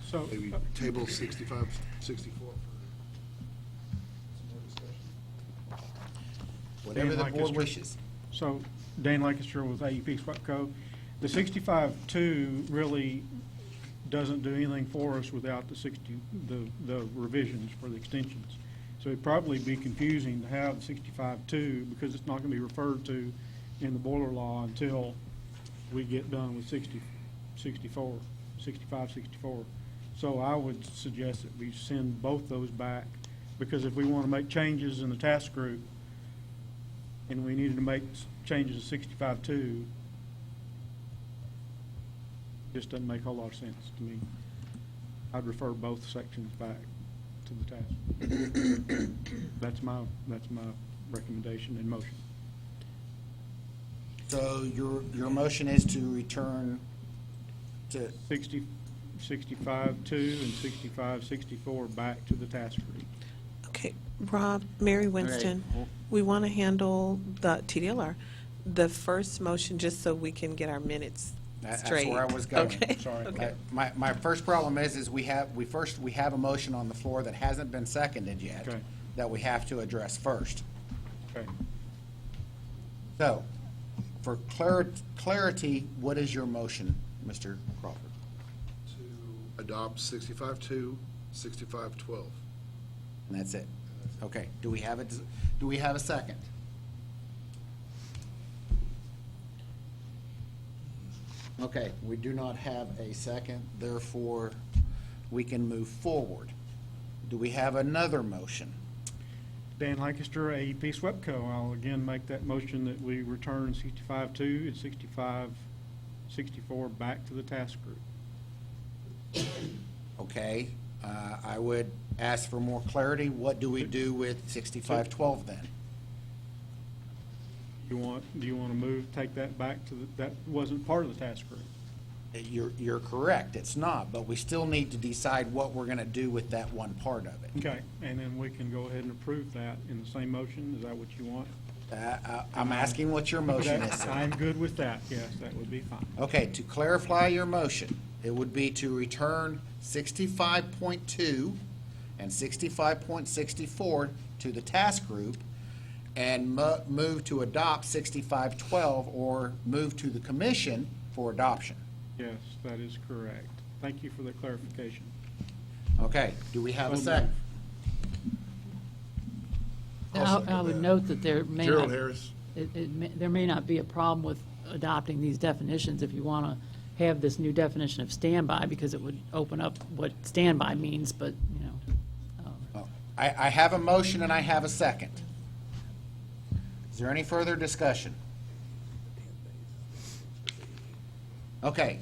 So, Maybe table 65-64 for Whatever the Dan board Lancaster. wishes. So, Dan Lancaster with AEP SWEPCO. The 65-2 really doesn't do anything for us without the revisions for the extensions. So it'd probably be confusing to have the 65-2 because it's not going to be referred to in the boiler law until we get done with 65-64. So I would suggest that we send both those back, because if we want to make changes in the task group and we needed to make changes to 65-2, just doesn't make a whole lot of sense to me. I'd refer both sections back to the task. That's my recommendation and motion. So your motion is to return to 65-2 and 65-64 back to the task group. Okay, Rob, Mary Winston, we want to handle the TDLR. The first motion, just so we can get our minutes straight. That's where I was going. Okay. Sorry. Okay. My first problem is we have a motion on the floor that hasn't been seconded yet, Okay. that we have to address first. Okay. So, for clarity, what is your motion, Mr. Crawford? to adopt 65-2, 65-12. And that's it. Okay, do we have a second? Okay, we do not have a second, therefore, we can move forward. Do we have another motion? Dan Lancaster, AEP SWEPCO. I'll again make that motion that we return 65-2 and 65-64 back to the task group. Okay, I would ask for more clarity. What do we do with 65-12 then? Do you want to take that back to that wasn't part of the task group? You're correct, it's not, but we still need to decide what we're gonna do with that one part of it. Okay, and then we can go ahead and approve that in the same motion. Is that what you want? I'm asking what your motion is, sir. I'm good with that. Yes, that would be fine. Okay, to clarify your motion, it would be to return 65.2 and 65.64 to the task group, and move to adopt 6512 or move to the commission for adoption. Yes, that is correct. Thank you for the clarification. Okay, do we have a So second? I would note that there may Gerald not, Harris. there may not be a problem with adopting these definitions if you want to have this new definition of standby, because it would open up what standby means, but, you know. I have a motion and I have a second. Is there any further discussion? Okay.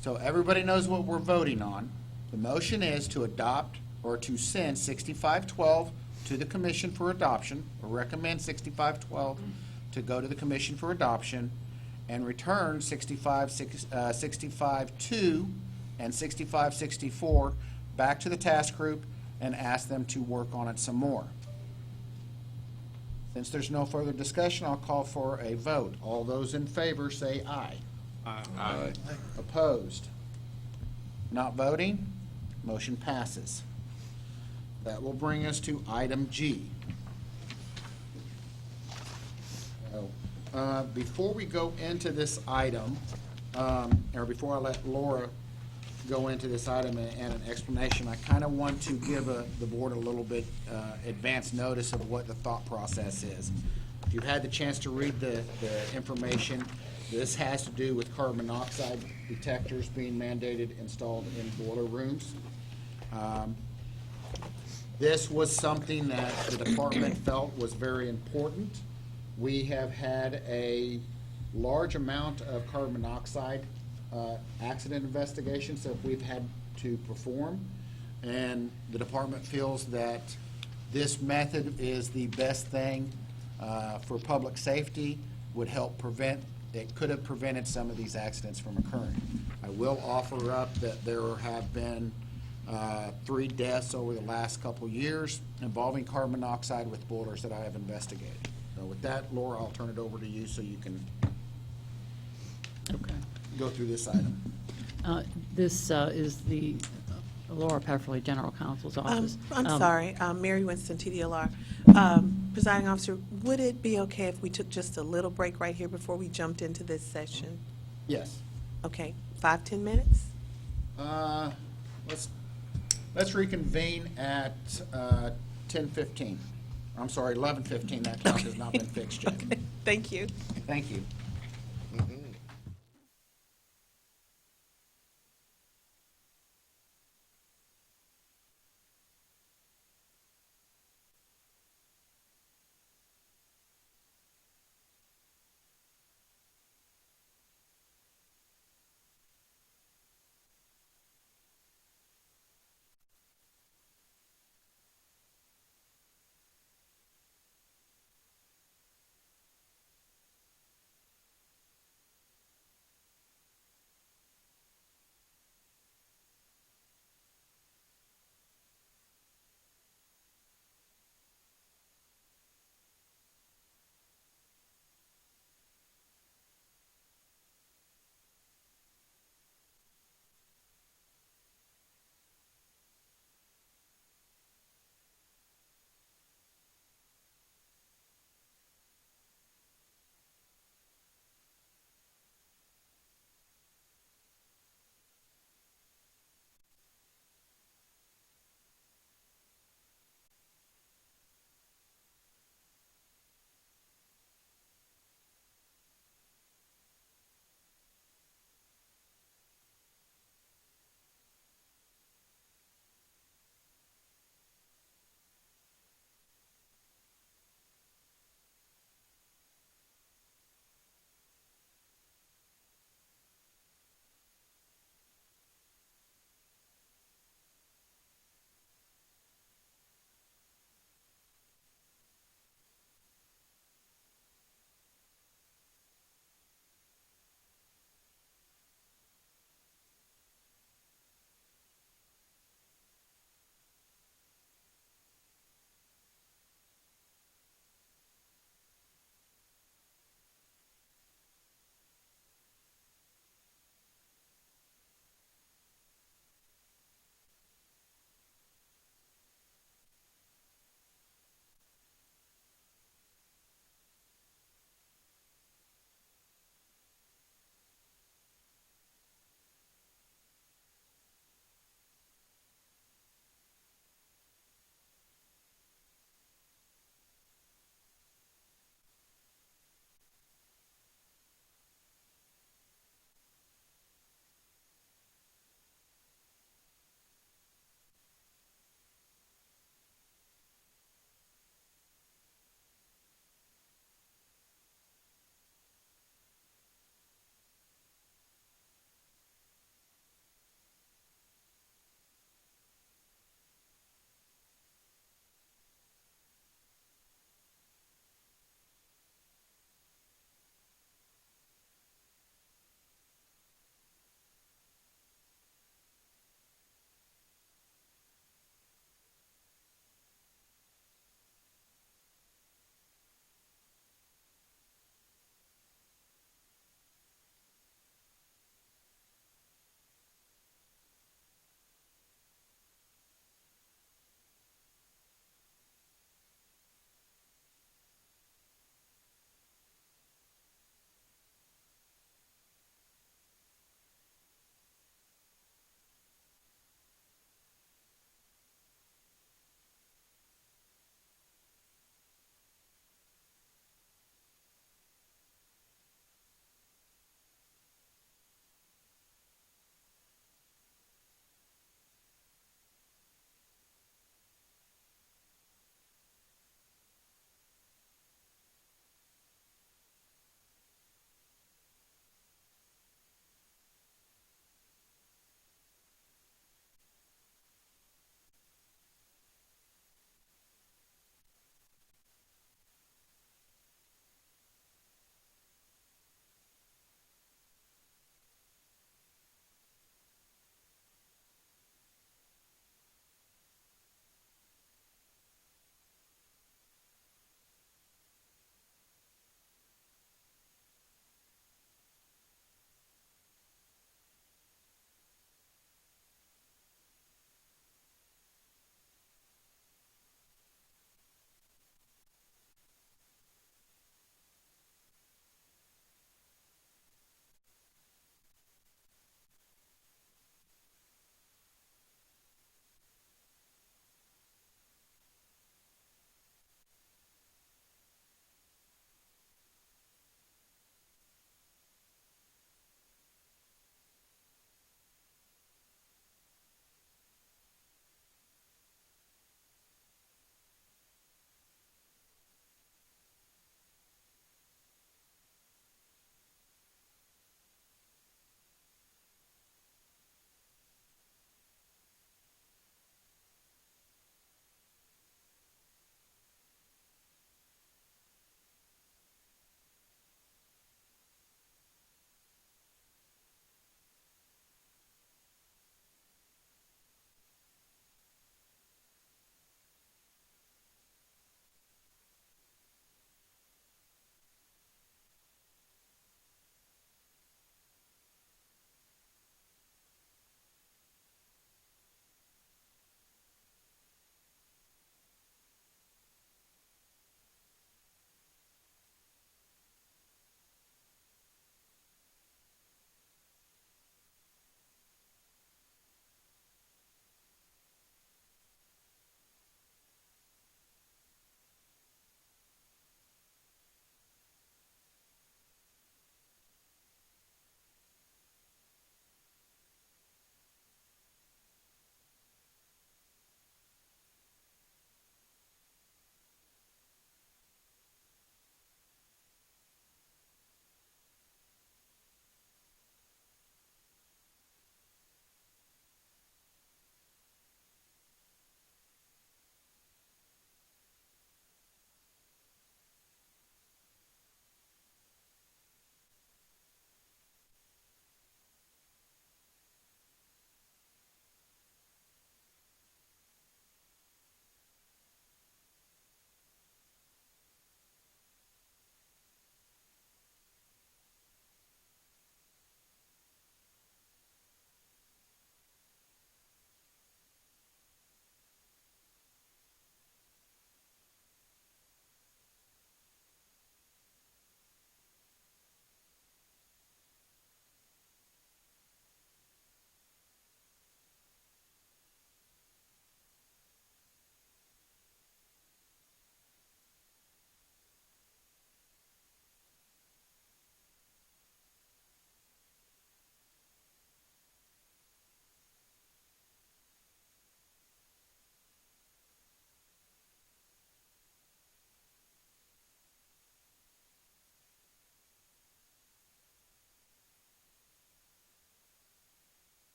So everybody knows what we're voting on. The motion is to adopt or to send 6512 to the commission for adoption, or recommend 6512 to go to the commission for adoption, and return 65.2 and 65.64 back to the task group and ask them to work on it some more. Since there's no further discussion, I'll call for a vote. All those in favor say aye. Aye. Opposed? Not voting? Motion passes. That will bring us to item G. Before we go into this item, or before I let Laura go into this item and an explanation, I kind of want to give the board a little bit advance notice of what the thought process is. If you've had the chance to read the information, this has to do with carbon monoxide detectors being mandated installed in boiler rooms. This was something that the department felt was very important. We have had a large amount of carbon monoxide accident investigations that we've had to perform, and the department feels that this method is the best thing for public safety, would help prevent, it could have prevented some of these accidents from occurring. I will offer up that there have been 3 deaths over the last couple years involving carbon monoxide with boilers that I have investigated. So with that, Laura, I'll turn it over to you so you can go through this item. This is the Laura Pefferly, General Counsel's office. I'm sorry, Mary Winston, TDLR. Presiding officer, would it be okay if we took just a little break right here before we jumped into this session? Yes. Okay, 5-10 minutes? Let's reconvene at 10:15. I'm sorry, 11:15. That clock has not been fixed yet. Okay, thank you. Thank you.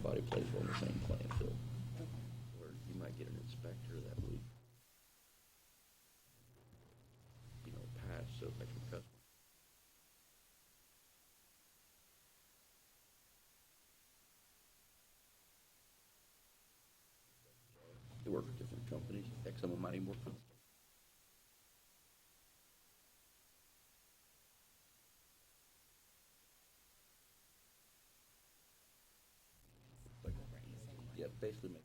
everybody plays on the same playing field. Or you might get an inspector that would, pass so that your customer. They work with different companies. Heck, some of them might even work for the state. Yeah, basically make.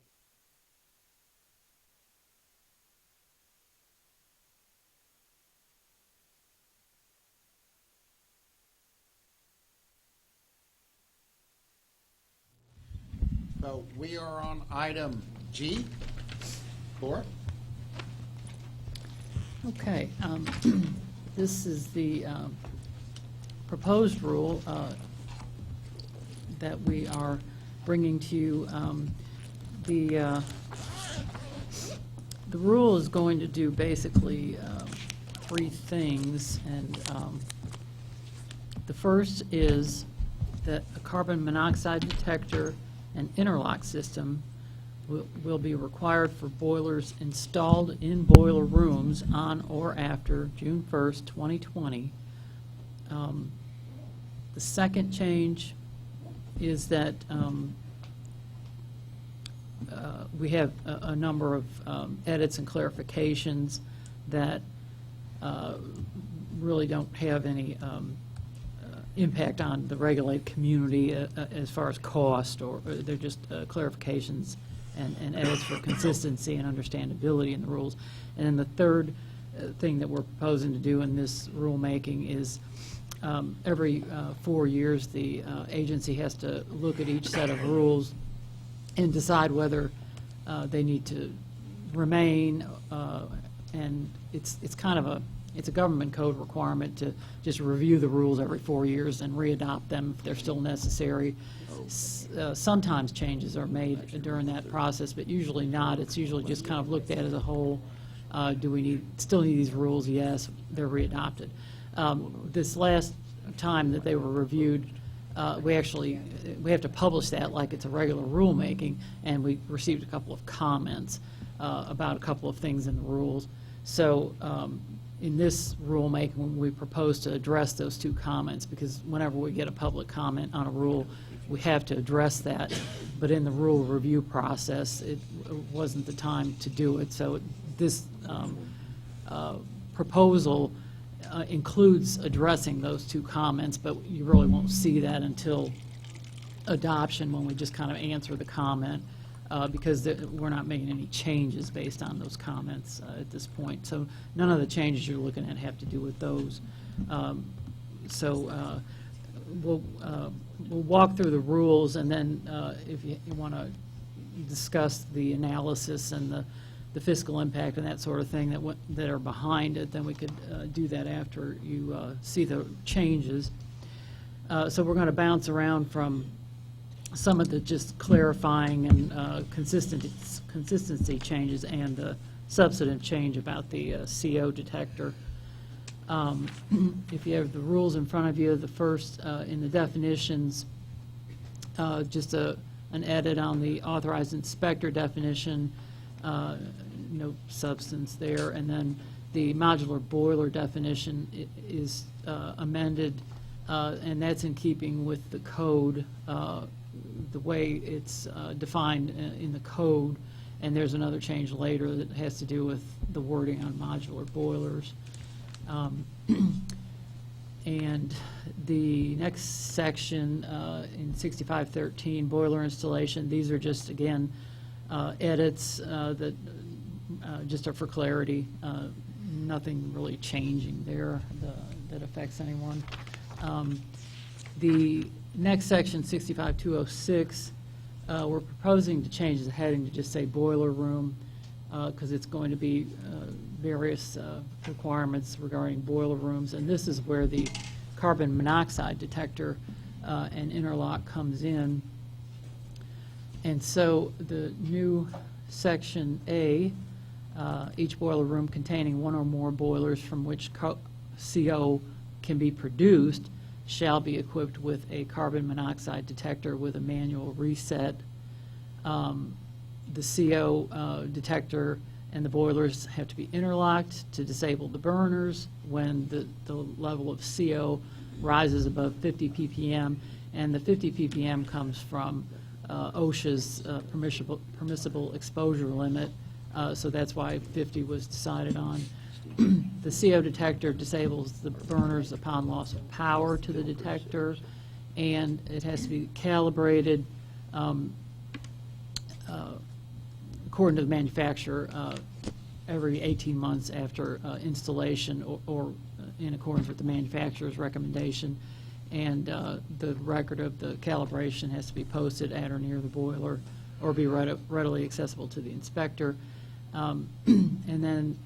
So we are on item G. Laura? Okay, this is the proposed rule that we are bringing to you. The rule is going to do basically three things, and the first is that a carbon monoxide detector and interlock system will be required for boilers installed in boiler rooms on or after June 1st, 2020. The second change is that we have a number of edits and clarifications that really don't have any impact on the regulated community as far as cost, or they're just clarifications and edits for consistency and understandability in the rules. And then the third thing that we're proposing to do in this rulemaking is every 4 years the agency has to look at each set of rules and decide whether they need to remain, and it's kind of it's a government code requirement to just review the rules every 4 years and readopt them if they're still necessary. Sometimes changes are made during that process, but usually not. It's usually just kind of looked at as a whole. Do we still need these rules? Yes, they're readopted. This last time that they were reviewed, we have to publish that like it's a regular rulemaking, and we received a couple of comments about a couple of things in the rules. So in this rulemaking, we propose to address those two comments, because whenever we get a public comment on a rule, we have to address that. But in the rule review process, it wasn't the time to do it. So this proposal includes addressing those two comments, but you really won't see that until adoption, when we just kind of answer the comment, because we're not making any changes based on those comments at this point. So none of the changes you're looking at have to do with those. We'll walk through the rules, and then if you want to discuss the analysis and the fiscal impact and that sort of thing that are behind it, then we could do that after you see the changes. So we're going to bounce around from some of the just clarifying and consistency changes and the substantive change about the CO detector. If you have the rules in front of you, the first in the definitions, just an edit on the authorized inspector definition, no substance there, and then the modular boiler definition is amended, and that's in keeping with the code, the way it's defined in the code, and there's another change later that has to do with the wording on modular boilers. And the next section in 6513, boiler installation, these are just, again, edits that just are for clarity, nothing really changing there that affects anyone. The next section, 65206, we're proposing to change the heading to just say boiler room, because it's going to be various requirements regarding boiler rooms, and this is where the carbon monoxide detector and interlock comes in. And so the new section A, each boiler room containing one or more boilers from which CO can be produced shall be equipped with a carbon monoxide detector with a manual reset The CO detector and the boilers have to be interlocked to disable the burners when the level of CO rises above 50 ppm, and the 50 ppm comes from OSHA's permissible exposure limit, so that's why 50 was decided on. The CO detector disables the burners upon loss of power to the detector, and it has to be calibrated according to the manufacturer every 18 months after installation or in accordance with the manufacturer's recommendation. And the record of the calibration has to be posted at or near the boiler or be readily accessible to the inspector. And then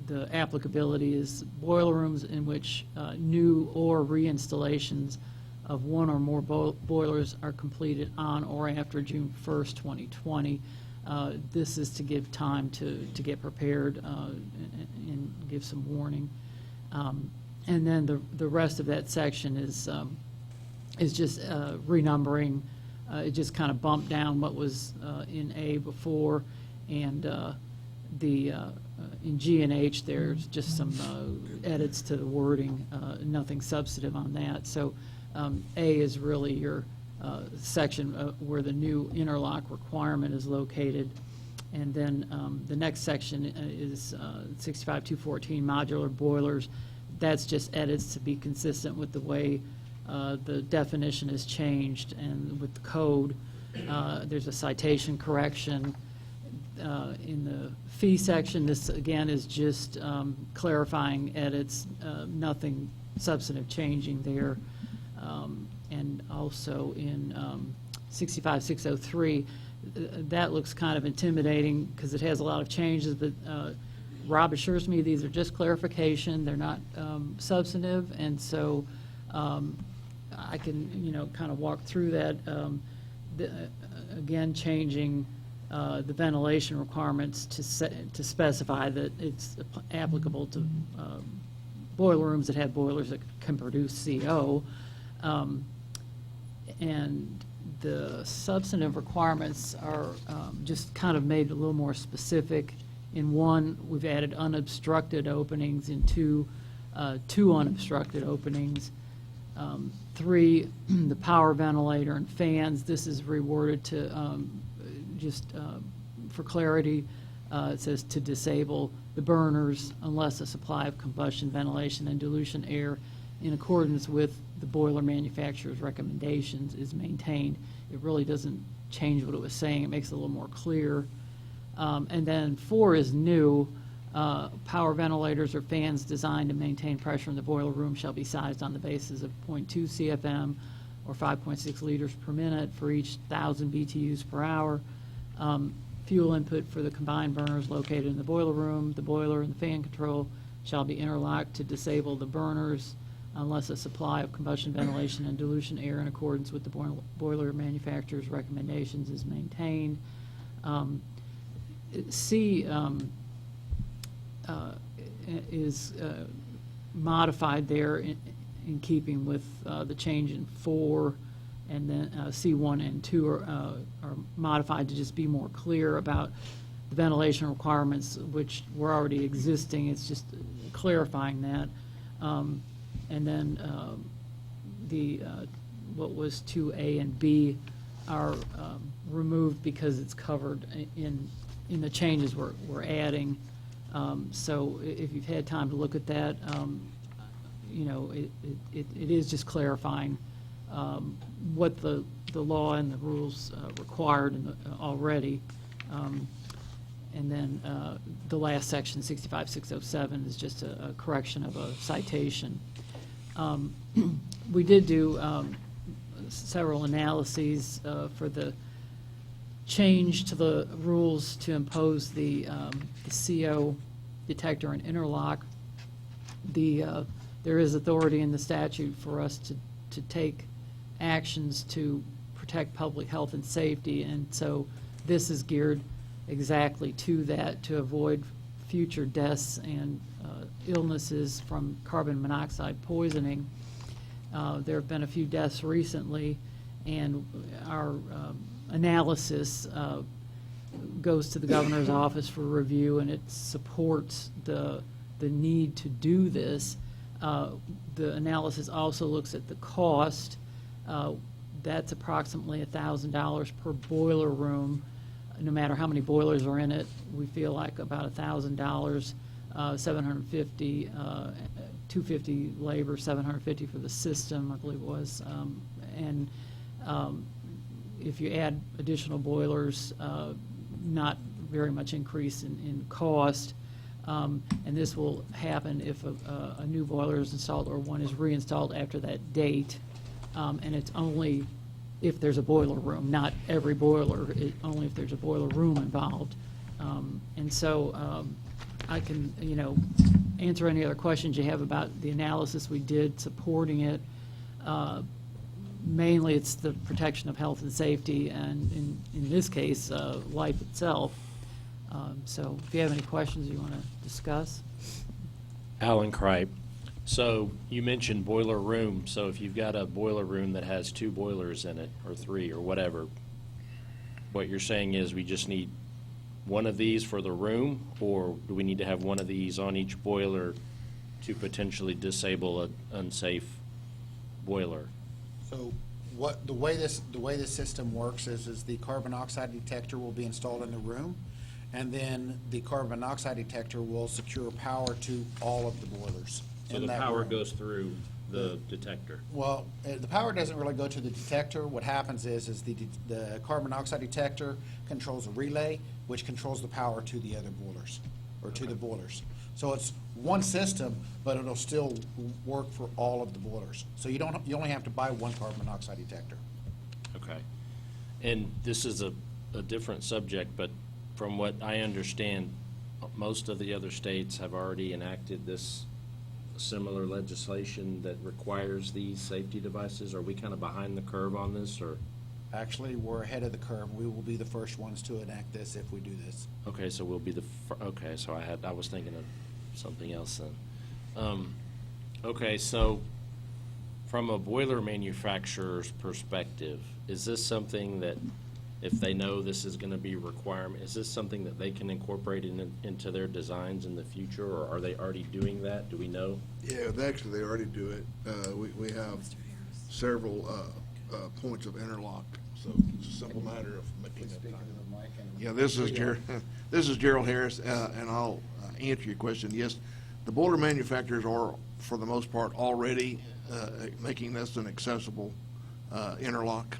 the applicability is boiler rooms in which new or reinstallations of one or more boilers are completed on or after June 1st, 2020. This is to give time to get prepared and give some warning. And then the rest of that section is just renumbering. It just kind of bumped down what was in A before, and in G and H there's just some edits to the wording, nothing substantive on that. So A is really your section where the new interlock requirement is located. And then the next section is 65214 modular boilers. That's just edits to be consistent with the way the definition is changed and with the code. There's a citation correction in the fee section. This again is just clarifying edits, nothing substantive changing there. And also in 65603, that looks kind of intimidating because it has a lot of changes, but Rob assures me these are just clarification, they're not substantive, and so I can, kind of walk through that. Again, changing the ventilation requirements to specify that it's applicable to boiler rooms that have boilers that can produce CO. And the substantive requirements are just kind of made a little more specific. In one, we've added unobstructed openings. In two unobstructed openings. 3, the power ventilator and fans. This is reworded to just for clarity. It says to disable the burners unless a supply of combustion, ventilation, and dilution air in accordance with the boiler manufacturer's recommendations is maintained. It really doesn't change what it was saying. It makes it a little more clear. And then 4 is new. Power ventilators or fans designed to maintain pressure in the boiler room shall be sized on the basis of 0.2 CFM or 5.6 liters per minute for each 1,000 BTUs per hour. Fuel input for the combined burners located in the boiler room, the boiler, and the fan control shall be interlocked to disable the burners unless a supply of combustion, ventilation, and dilution air in accordance with the boiler manufacturer's recommendations is maintained. C is modified there in keeping with the change in 4, and then C1 and 2 are modified to just be more clear about the ventilation requirements, which were already existing. It's just clarifying that. And then what was 2A and B are removed because it's covered in the changes we're adding. So if you've had time to look at that, it is just clarifying what the law and the rules required already. And then the last section, 65607, is just a correction of a citation. We did do several analyses for the change to the rules to impose the CO detector and interlock. There is authority in the statute for us to take actions to protect public health and safety, and so this is geared exactly to that, to avoid future deaths and illnesses from carbon monoxide poisoning. There have been a few deaths recently, and our analysis goes to the governor's office for review, and it supports the need to do this. The analysis also looks at the cost. That's approximately $1,000 per boiler room. No matter how many boilers are in it, we feel like about $1,000, $750, $250 labor, $750 for the system, I believe it was. And if you add additional boilers, not very much increase in cost. And this will happen if a new boiler is installed or one is reinstalled after that date. And it's only if there's a boiler room, not every boiler, only if there's a boiler room involved. And so I can, answer any other questions you have about the analysis we did supporting it. Mainly it's the protection of health and safety, and in this case, life itself. So if you have any questions you want to discuss. Alan Kripe. So you mentioned boiler room. So if you've got a boiler room that has 2 boilers in it, or 3, or whatever, what you're saying is we just need one of these for the room, or do we need to have one of these on each boiler to potentially disable an unsafe boiler? So the way this system works is the carbon monoxide detector will be installed in the room, and then the carbon monoxide detector will secure power to all of the boilers. So the power goes through the detector? Well, the power doesn't really go to the detector. What happens is the carbon monoxide detector controls a relay, which controls the power to the other boilers, or to the boilers. So it's one system, but it'll still work for all of the boilers. So you only have to buy one carbon monoxide detector. Okay. And this is a different subject, but from what I understand, most of the other states have already enacted this similar legislation that requires these safety devices. Are we kind of behind the curve on this, or? Actually, we're ahead of the curve. We will be the first ones to enact this if we do this. Okay, so we'll be the, okay, so I was thinking of something else then. Okay, so from a boiler manufacturer's perspective, is this something that, if they know this is going to be a requirement, is this something that they can incorporate into their designs in the future, or are they already doing that? Do we know? Yeah, actually, they already do it. We have several points of interlock, so it's a simple matter of making that time. Yeah, this is Gerald Harris, and I'll answer your question. Yes, the boiler manufacturers are, for the most part, already making this an accessible interlock.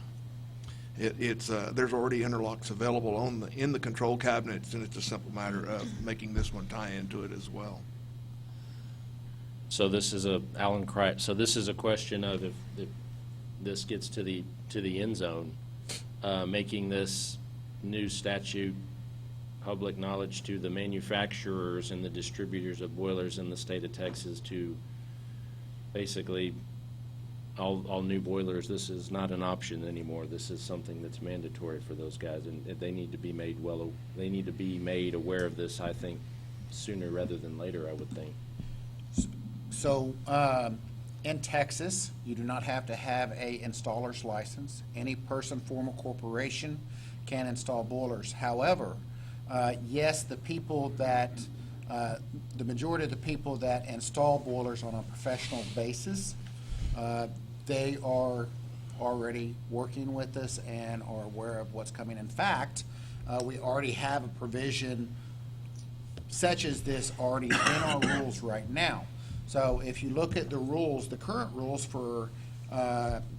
There's already interlocks available in the control cabinets, and it's a simple matter of making this one tie into it as well. So this is Alan Kripe. So this is a question of if this gets to the end zone, making this new statute public knowledge to the manufacturers and the distributors of boilers in the state of Texas to basically all new boilers, this is not an option anymore. This is something that's mandatory for those guys, and they need to be made aware of this, I think, sooner rather than later, I would think. So in Texas, you do not have to have a installer's license. Any person, form, or corporation can install boilers. However, yes, the majority of the people that install boilers on a professional basis, they are already working with us and are aware of what's coming. In fact, we already have a provision such as this already in our rules right now. So if you look at the rules, the current rules for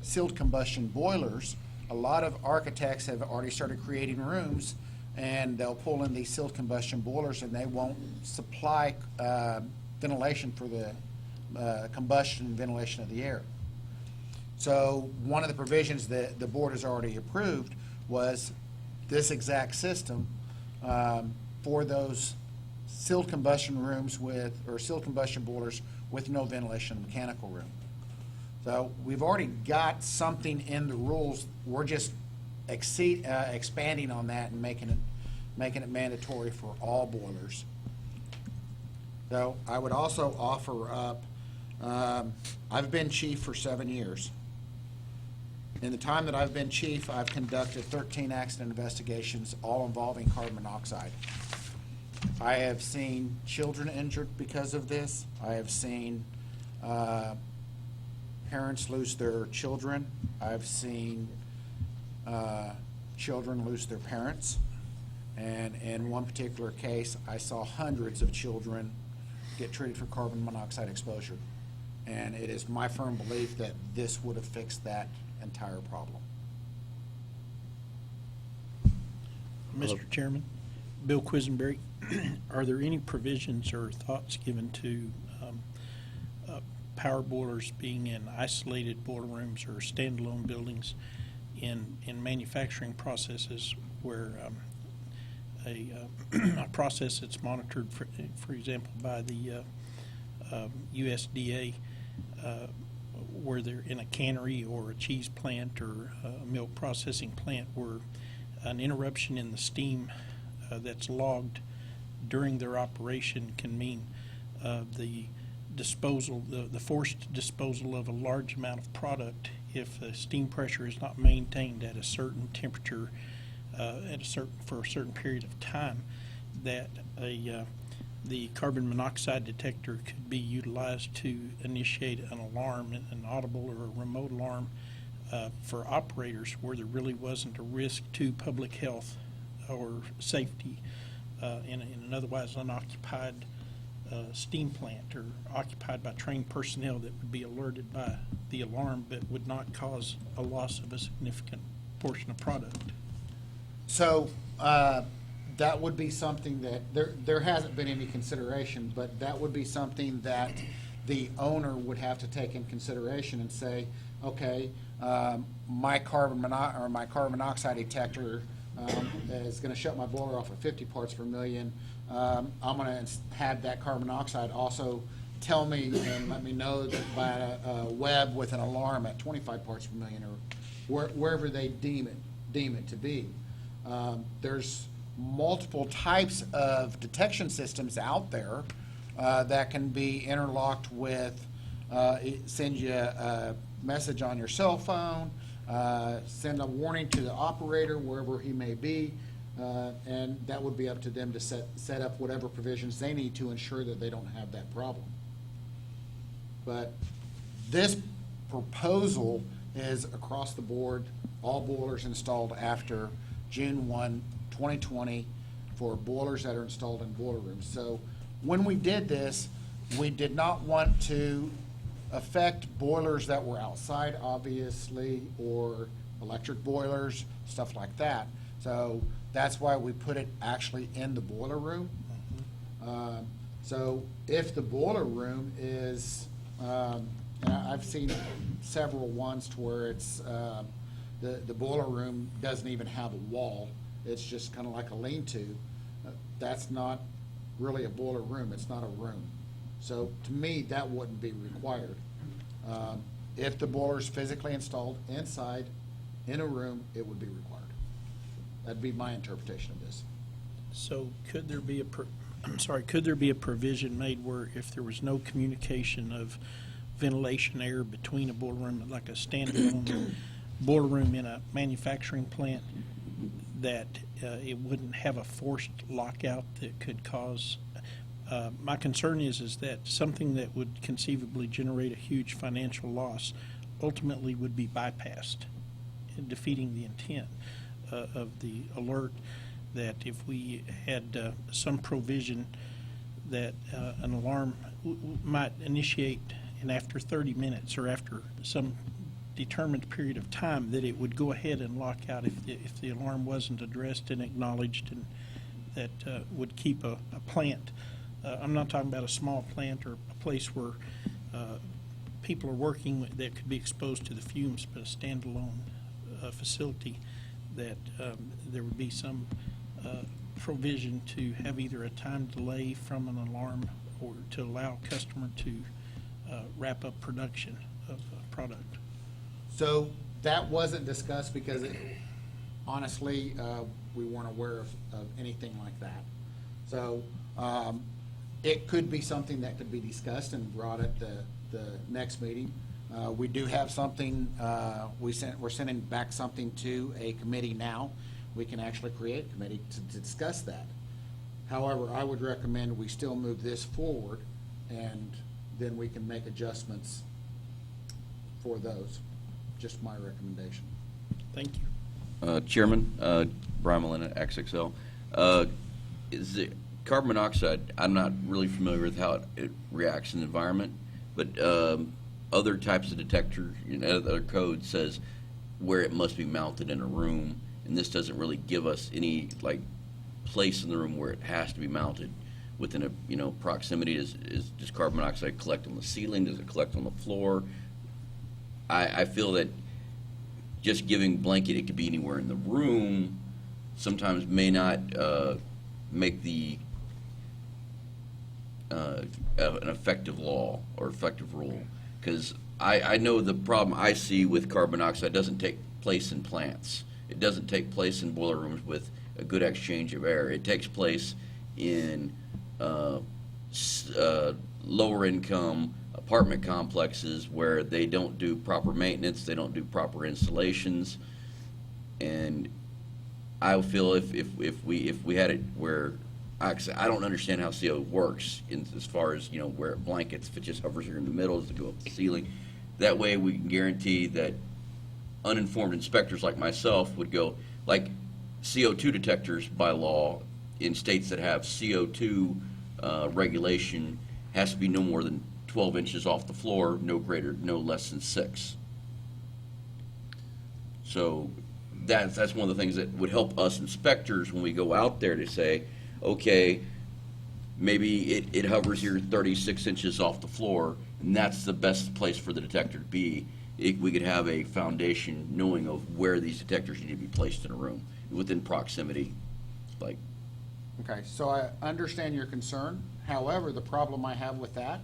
sealed combustion boilers, a lot of architects have already started creating rooms, and they'll pull in these sealed combustion boilers, and they won't supply ventilation for the combustion and ventilation of the air. So one of the provisions that the board has already approved was this exact system for those sealed combustion rooms or sealed combustion boilers with no ventilation in the mechanical room. So we've already got something in the rules. We're just expanding on that and making it mandatory for all boilers. So I would also offer up, I've been chief for 7 years. In the time that I've been chief, I've conducted 13 accident investigations, all involving carbon monoxide. I have seen children injured because of this. I have seen parents lose their children. I've seen children lose their parents. And in one particular case, I saw hundreds of children get treated for carbon monoxide exposure. And it is my firm belief that this would have fixed that entire problem. Mr. Chairman, Bill Quisenberry, are there any provisions or thoughts given to power boilers being in isolated boiler rooms or standalone buildings in manufacturing processes where a process that's monitored, for example, by the USDA, where they're in a cannery or a cheese plant or a milk processing plant, where an interruption in the steam that's logged during their operation can mean the disposal, the forced disposal of a large amount of product if the steam pressure is not maintained at a certain temperature for a certain period of time, that the carbon monoxide detector could be utilized to initiate an alarm, an audible or a remote alarm for operators where there really wasn't a risk to public health or safety in an otherwise unoccupied steam plant or occupied by trained personnel that would be alerted by the alarm but would not cause a loss of a significant portion of product. So that would be something that there hasn't been any consideration, but that would be something that the owner would have to take in consideration and say, okay, my carbon monoxide detector is going to shut my boiler off at 50 parts per million. I'm going to have that carbon monoxide also tell me and let me know that by a web with an alarm at 25 parts per million or wherever they deem it to be. There's multiple types of detection systems out there that can be interlocked with, send you a message on your cell phone, send a warning to the operator wherever he may be, and that would be up to them to set up whatever provisions they need to ensure that they don't have that problem. But this proposal is across the board, all boilers installed after June 1, 2020 for boilers that are installed in boiler rooms. So when we did this, we did not want to affect boilers that were outside, obviously, or electric boilers, stuff like that. So that's why we put it actually in the boiler room. So if the boiler room is, and I've seen several ones to where it's, the boiler room doesn't even have a wall. It's just kind of like a lean-to. That's not really a boiler room. It's not a room. So to me, that wouldn't be required. If the boiler is physically installed inside in a room, it would be required. That'd be my interpretation of this. So could there be could there be a provision made where if there was no communication of ventilation air between a boiler room, like a standalone boiler room in a manufacturing plant, that it wouldn't have a forced lockout that could cause, my concern is that something that would conceivably generate a huge financial loss ultimately would be bypassed, defeating the intent of the alert, that if we had some provision that an alarm might initiate, and after 30 minutes or after some determined period of time, that it would go ahead and lock out if the alarm wasn't addressed and acknowledged, and that would keep a plant. I'm not talking about a small plant or a place where people are working that could be exposed to the fumes, but a standalone facility, that there would be some provision to have either a time delay from an alarm or to allow a customer to wrap up production of a product. So that wasn't discussed because honestly, we weren't aware of anything like that. So it could be something that could be discussed and brought at the next meeting. We do have something, we're sending back something to a committee now. We can actually create a committee to discuss that. However, I would recommend we still move this forward, and then we can make adjustments for those. Just my recommendation. Thank you. Chairman, Brian Molina, XXL. Is the carbon monoxide, I'm not really familiar with how it reacts in the environment, but other types of detectors, other code says where it must be mounted in a room, and this doesn't really give us any place in the room where it has to be mounted within a proximity. Does carbon monoxide collect on the ceiling? Does it collect on the floor? I feel that just giving blanket, it could be anywhere in the room, sometimes may not make the an effective law or effective rule. Because I know the problem I see with carbon monoxide doesn't take place in plants. It doesn't take place in boiler rooms with a good exchange of air. It takes place in lower income apartment complexes where they don't do proper maintenance, they don't do proper installations, and I feel if we had it where I don't understand how CO works as far as where it blankets, if it just hovers here in the middle, does it go up the ceiling? That way we can guarantee that uninformed inspectors like myself would go, like CO2 detectors by law in states that have CO2 regulation has to be no more than 12 inches off the floor, no less than 6. So that's one of the things that would help us inspectors when we go out there to say, okay, maybe it hovers here 36 inches off the floor, and that's the best place for the detector to be. We could have a foundation knowing of where these detectors need to be placed in a room within proximity. Okay, so I understand your concern. However, the problem I have with that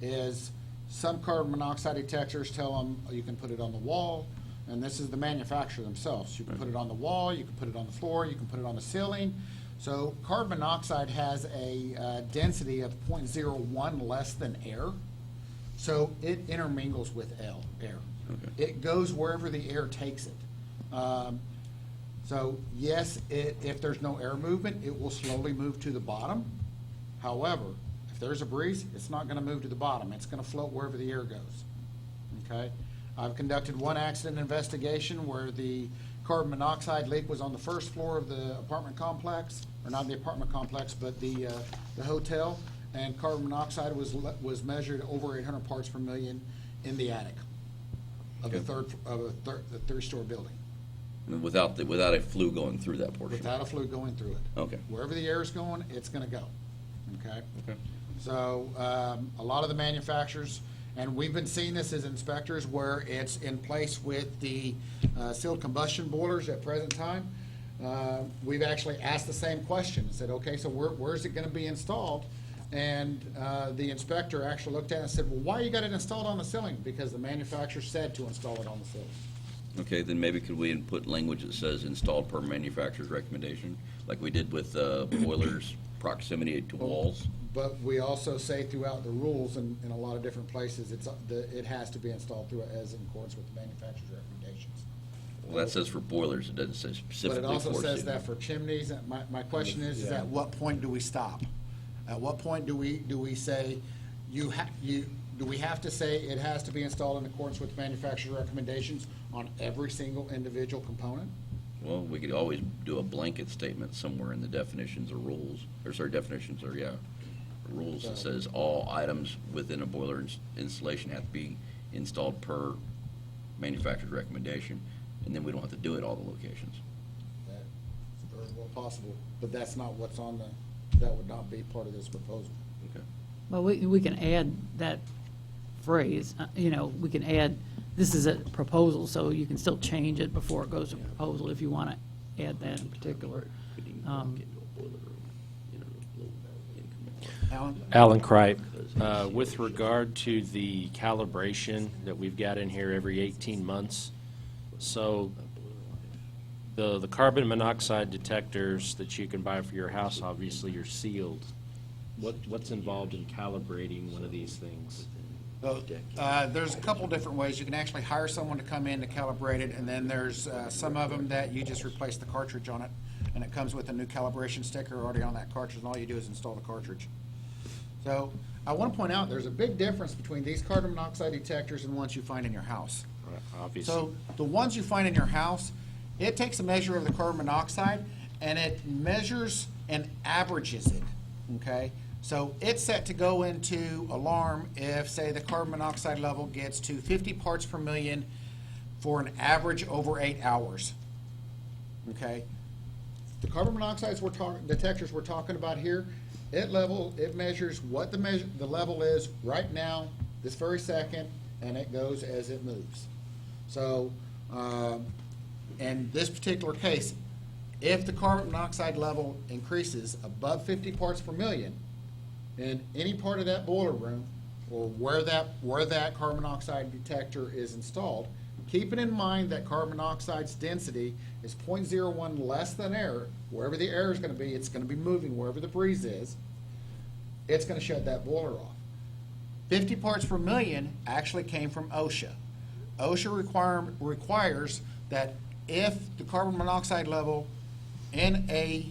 is some carbon monoxide detectors tell them you can put it on the wall, and this is the manufacturer themselves. You can put it on the wall, you can put it on the floor, you can put it on the ceiling. So carbon monoxide has a density of 0.01 less than air, so it intermingles with air. Okay. It goes wherever the air takes it. So yes, if there's no air movement, it will slowly move to the bottom. However, if there's a breeze, it's not going to move to the bottom. It's going to float wherever the air goes. Okay? I've conducted one accident investigation where the carbon monoxide leak was on the first floor of the apartment complex, or not the apartment complex, but the hotel, and carbon monoxide was measured over 800 parts per million in the attic of the third-story building. Without a flue going through that portion. Without a flue going through it. Okay. Wherever the air is going, it's going to go. Okay? Okay. So a lot of the manufacturers, and we've been seeing this as inspectors where it's in place with the sealed combustion boilers at present time. We've actually asked the same question and said, okay, so where's it going to be installed? And the inspector actually looked at it and said, well, why you got it installed on the ceiling? Because the manufacturer said to install it on the ceiling. Okay, then maybe could we put language that says installed per manufacturer's recommendation, like we did with boilers proximity to walls? But we also say throughout the rules in a lot of different places, it has to be installed as in accordance with the manufacturer's recommendations. Well, that says for boilers, it doesn't say specifically for. But it also says ceiling. that for chimneys. My question is at what point do we stop? At what point do we say do we have to say it has to be installed in accordance with manufacturer's recommendations on every single individual component? Well, we could always do a blanket statement somewhere in the definitions or rules, rules that says all items within a boiler installation have to be installed per manufacturer's recommendation, and then we don't have to do it all the locations. That's very well possible, but that's not what's on that would not be part of this proposal. Okay. Well, we can add that phrase, we can add, this is a proposal, so you can still change it before it goes to proposal if you want to add that in particular. Alan Kripe, with regard to the calibration that we've got in here every 18 months, so the carbon monoxide detectors that you can buy for your house obviously are sealed. What's involved in calibrating one of these things? There's a couple different ways. You can actually hire someone to come in to calibrate it, and then there's some of them that you just replace the cartridge on it, and it comes with a new calibration sticker already on that cartridge, and all you do is install the cartridge. So I want to point out, there's a big difference between these carbon monoxide detectors and ones you find in your house. Obviously. So the ones you find in your house, it takes a measure of the carbon monoxide, and it measures and averages it, okay? So it's set to go into alarm if, say, the carbon monoxide level gets to 50 parts per million for an average over 8 hours. Okay? The carbon monoxide detectors we're talking about here, it measures what the level is right now, this very second, and it goes as it moves. So, in this particular case, if the carbon monoxide level increases above 50 parts per million, in any part of that boiler room or where that carbon monoxide detector is installed, keeping in mind that carbon monoxide's density is 0.01 less than air. Wherever the air is going to be, it's going to be moving wherever the breeze is. It's going to shut that boiler off. 50 parts per million actually came from OSHA. OSHA requires that if the carbon monoxide level in a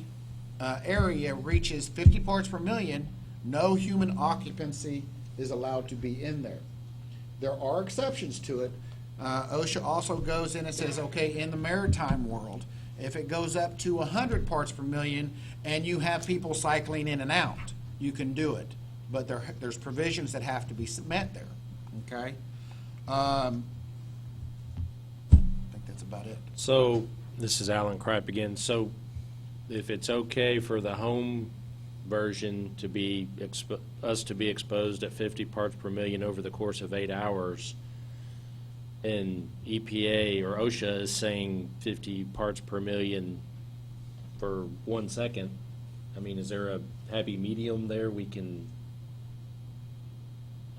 area reaches 50 parts per million, no human occupancy is allowed to be in there. There are exceptions to it. OSHA also goes in and says, okay, in the maritime world, if it goes up to 100 parts per million and you have people cycling in and out, you can do it. But there's provisions that have to be met there, okay? I think that's about it. So, this is Alan Kripe again. So, if it's okay for the home version to be exposed at 50 parts per million over the course of 8 hours, and EPA or OSHA is saying 50 parts per million for 1 second, I mean, is there a happy medium there we can,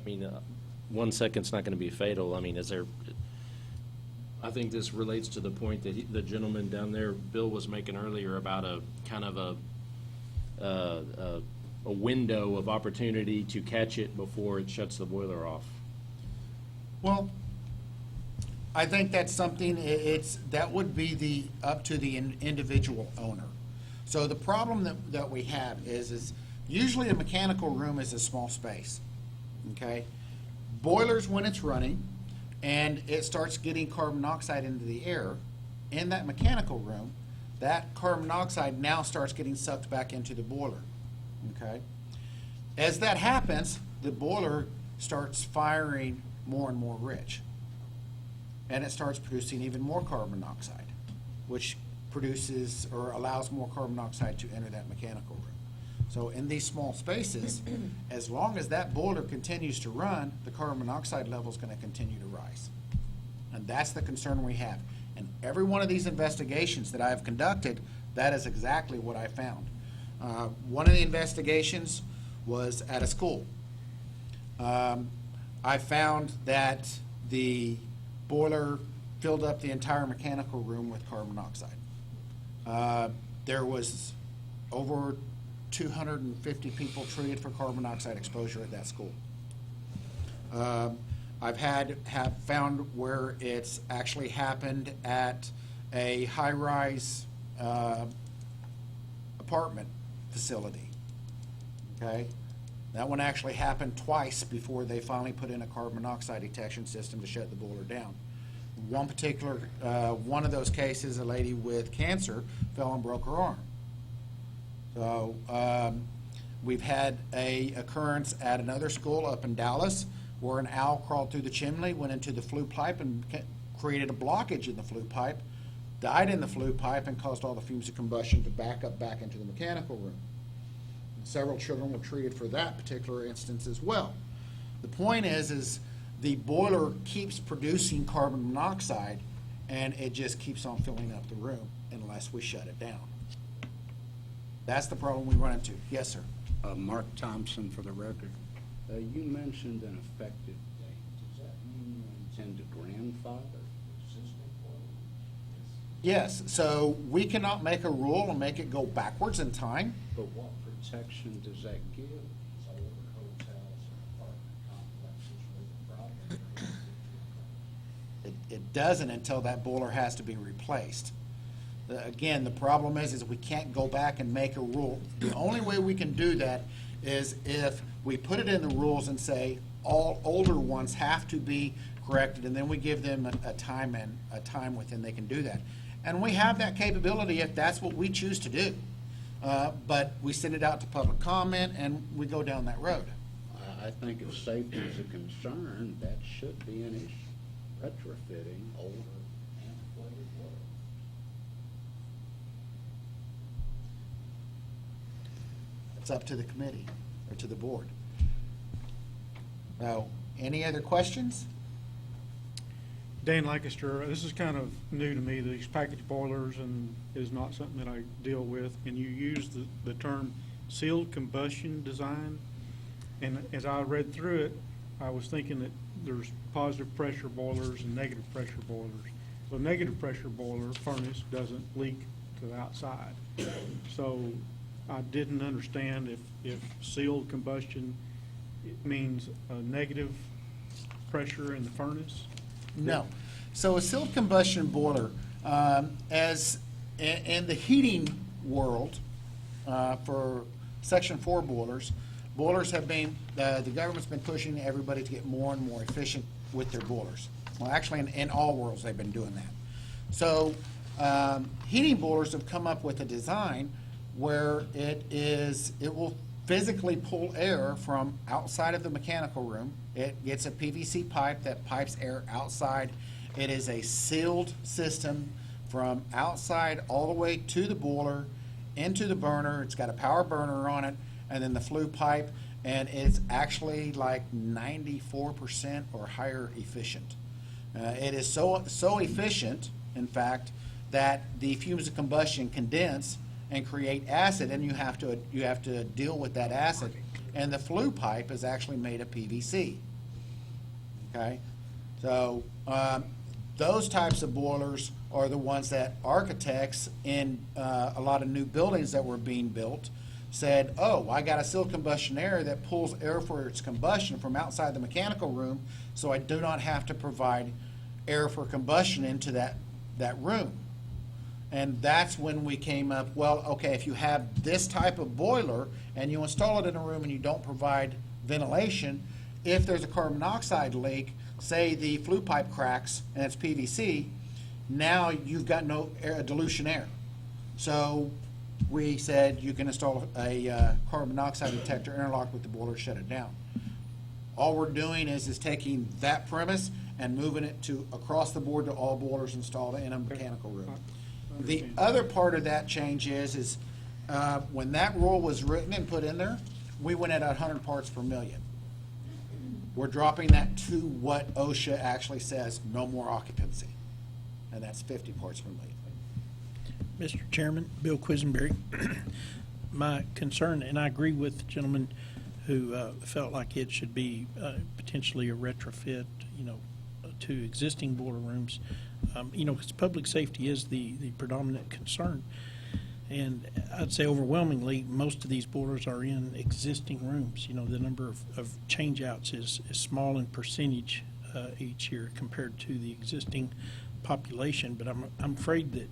1 second's not going to be fatal. I mean, is there, I think this relates to the point that the gentleman down there, Bill, was making earlier about a kind of a window of opportunity to catch it before it shuts the boiler off. Well, I think that's something, that would be up to the individual owner. So the problem that we have is usually a mechanical room is a small space, okay? Boilers, when it's running and it starts getting carbon monoxide into the air, in that mechanical room, that carbon monoxide now starts getting sucked back into the boiler, okay? As that happens, the boiler starts firing more and more rich, and it starts producing even more carbon monoxide, which produces or allows more carbon monoxide to enter that mechanical room. So in these small spaces, as long as that boiler continues to run, the carbon monoxide level is going to continue to rise. And that's the concern we have. And every one of these investigations that I have conducted, that is exactly what I found. One of the investigations was at a school. I found that the boiler filled up the entire mechanical room with carbon monoxide. There was over 250 people treated for carbon monoxide exposure at that school. Have found where it's actually happened at a high-rise apartment facility. Okay, that one actually happened twice before they finally put in a carbon monoxide detection system to shut the boiler down. One of those cases, a lady with cancer fell and broke her arm. So we've had a occurrence at another school up in Dallas where an owl crawled through the chimney, went into the flue pipe and created a blockage in the flue pipe, died in the flue pipe, and caused all the fumes of combustion to back up back into the mechanical room. Several children were treated for that particular instance as well. The point is the boiler keeps producing carbon monoxide, and it just keeps on filling up the room unless we shut it down. That's the problem we run into. Yes, sir. Mark Thompson for the record. You mentioned an effective date. Does that mean you intend to grandfather existing boilers? Yes, so we cannot make a rule and make it go backwards in time. But what protection does that give older hotels and apartment complexes where the it doesn't until that boiler has to be replaced. Again, the problem is we can't go back and make a rule. The only way we can do that is if we put it in the rules and say all older ones have to be corrected, and then we give them a time within they can do that. And we have that capability if that's what we choose to do. But we send it out to public comment and we go down that road. I think if safety is a concern, that should be an issue, retrofitting older antiquated boilers. It's up to the committee or to the board. Now, any other questions? Dan Lancaster, this is kind of new to me, these package boilers, and is not something that I deal with. And you use the term sealed combustion design. And as I read through it, I was thinking that there's positive pressure boilers and negative pressure boilers. The negative pressure boiler furnace doesn't leak to the outside. So I didn't understand if sealed combustion, it means a negative pressure in the furnace. No. So a sealed combustion boiler, as in the heating world, for Section 4 boilers have been, the government's been pushing everybody to get more and more efficient with their boilers. Well, actually, in all worlds, they've been doing that. So heating boilers have come up with a design where it will physically pull air from outside of the mechanical room. It gets a PVC pipe that pipes air outside. It is a sealed system from outside all the way to the boiler, into the burner. It's got a power burner on it, and then the flue pipe, and it's actually like 94% or higher efficient. It is so efficient, in fact, that the fumes of combustion condense and create acid, and you have to deal with that acid. And the flue pipe is actually made of PVC. Okay, so those types of boilers are the ones that architects in a lot of new buildings that were being built said, oh, I got a sealed combustion air that pulls air for its combustion from outside the mechanical room, so I do not have to provide air for combustion into that room. And that's when we came up, well, okay, if you have this type of boiler and you install it in a room and you don't provide ventilation, if there's a carbon monoxide leak, say the flue pipe cracks and it's PVC, now you've got no dilution air. So we said you can install a carbon monoxide detector interlock with the boiler, shut it down. All we're doing is taking that premise and moving it to across the board to all boilers installed in a mechanical room. The other part of that change is when that rule was written and put in there, we went at 100 parts per million. We're dropping that to what OSHA actually says, no more occupancy, and that's 50 parts per million. Mr. Chairman, Bill Quisenberry. My concern, and I agree with the gentleman who felt like it should be potentially a retrofit, to existing boiler rooms. Because public safety is the predominant concern. And I'd say overwhelmingly, most of these boilers are in existing rooms. The number of change-outs is small in percentage each year compared to the existing population. But I'm afraid that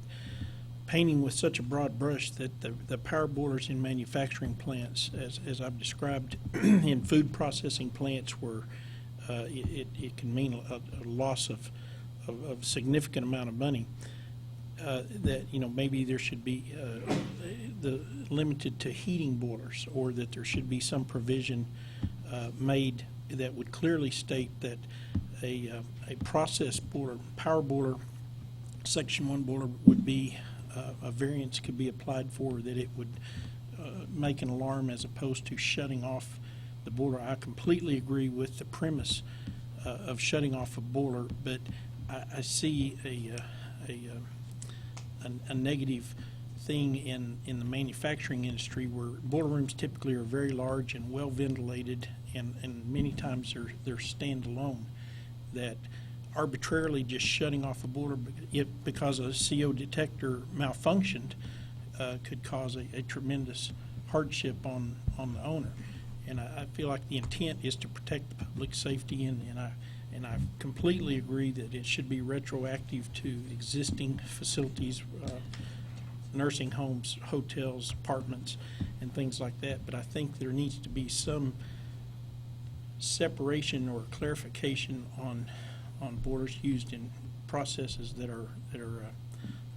painting with such a broad brush that the power boilers in manufacturing plants, as I've described, in food processing plants where it can mean a loss of significant amount of money, that maybe there should be limited to heating boilers, or that there should be some provision made that would clearly state that a process boiler, power boiler, Section 1 boiler would be a variance could be applied for, that it would make an alarm as opposed to shutting off the boiler. I completely agree with the premise of shutting off a boiler, but I see a negative thing in the manufacturing industry where boiler rooms typically are very large and well ventilated, and many times they're standalone, that arbitrarily just shutting off a boiler because a CO detector malfunctioned could cause a tremendous hardship on the owner. And I feel like the intent is to protect the public safety, and And I completely agree that it should be retroactive to existing facilities, nursing homes, hotels, apartments, and things like that. But I think there needs to be some separation or clarification on boilers used in processes that are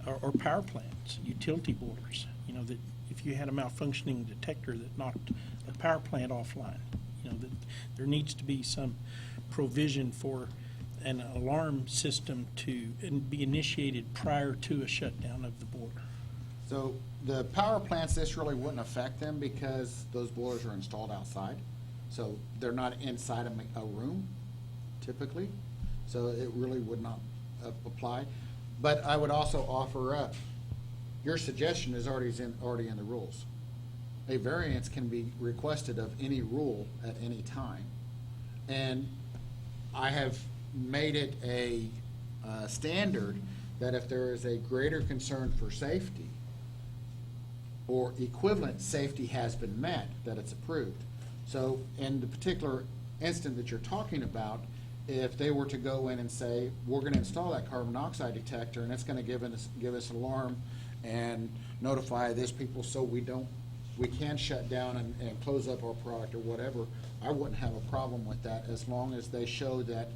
or power plants, utility boilers. You know, that if you had a malfunctioning detector that knocked a power plant offline, you know, that there needs to be some provision for an alarm system to be initiated prior to a shutdown of the boiler. So the power plants, this really wouldn't affect them because those boilers are installed outside. So they're not inside a room typically. So it really would not apply. But I would also offer up, your suggestion is already in the rules. A variance can be requested of any rule at any time. And I have made it a standard that if there is a greater concern for safety or equivalent safety has been met, that it's approved. So in the particular instant that you're talking about, if they were to go in and say, we're going to install that carbon monoxide detector and it's going to give us an alarm and notify this people so we can shut down and close up our product or whatever, I wouldn't have a problem with that as long as they show that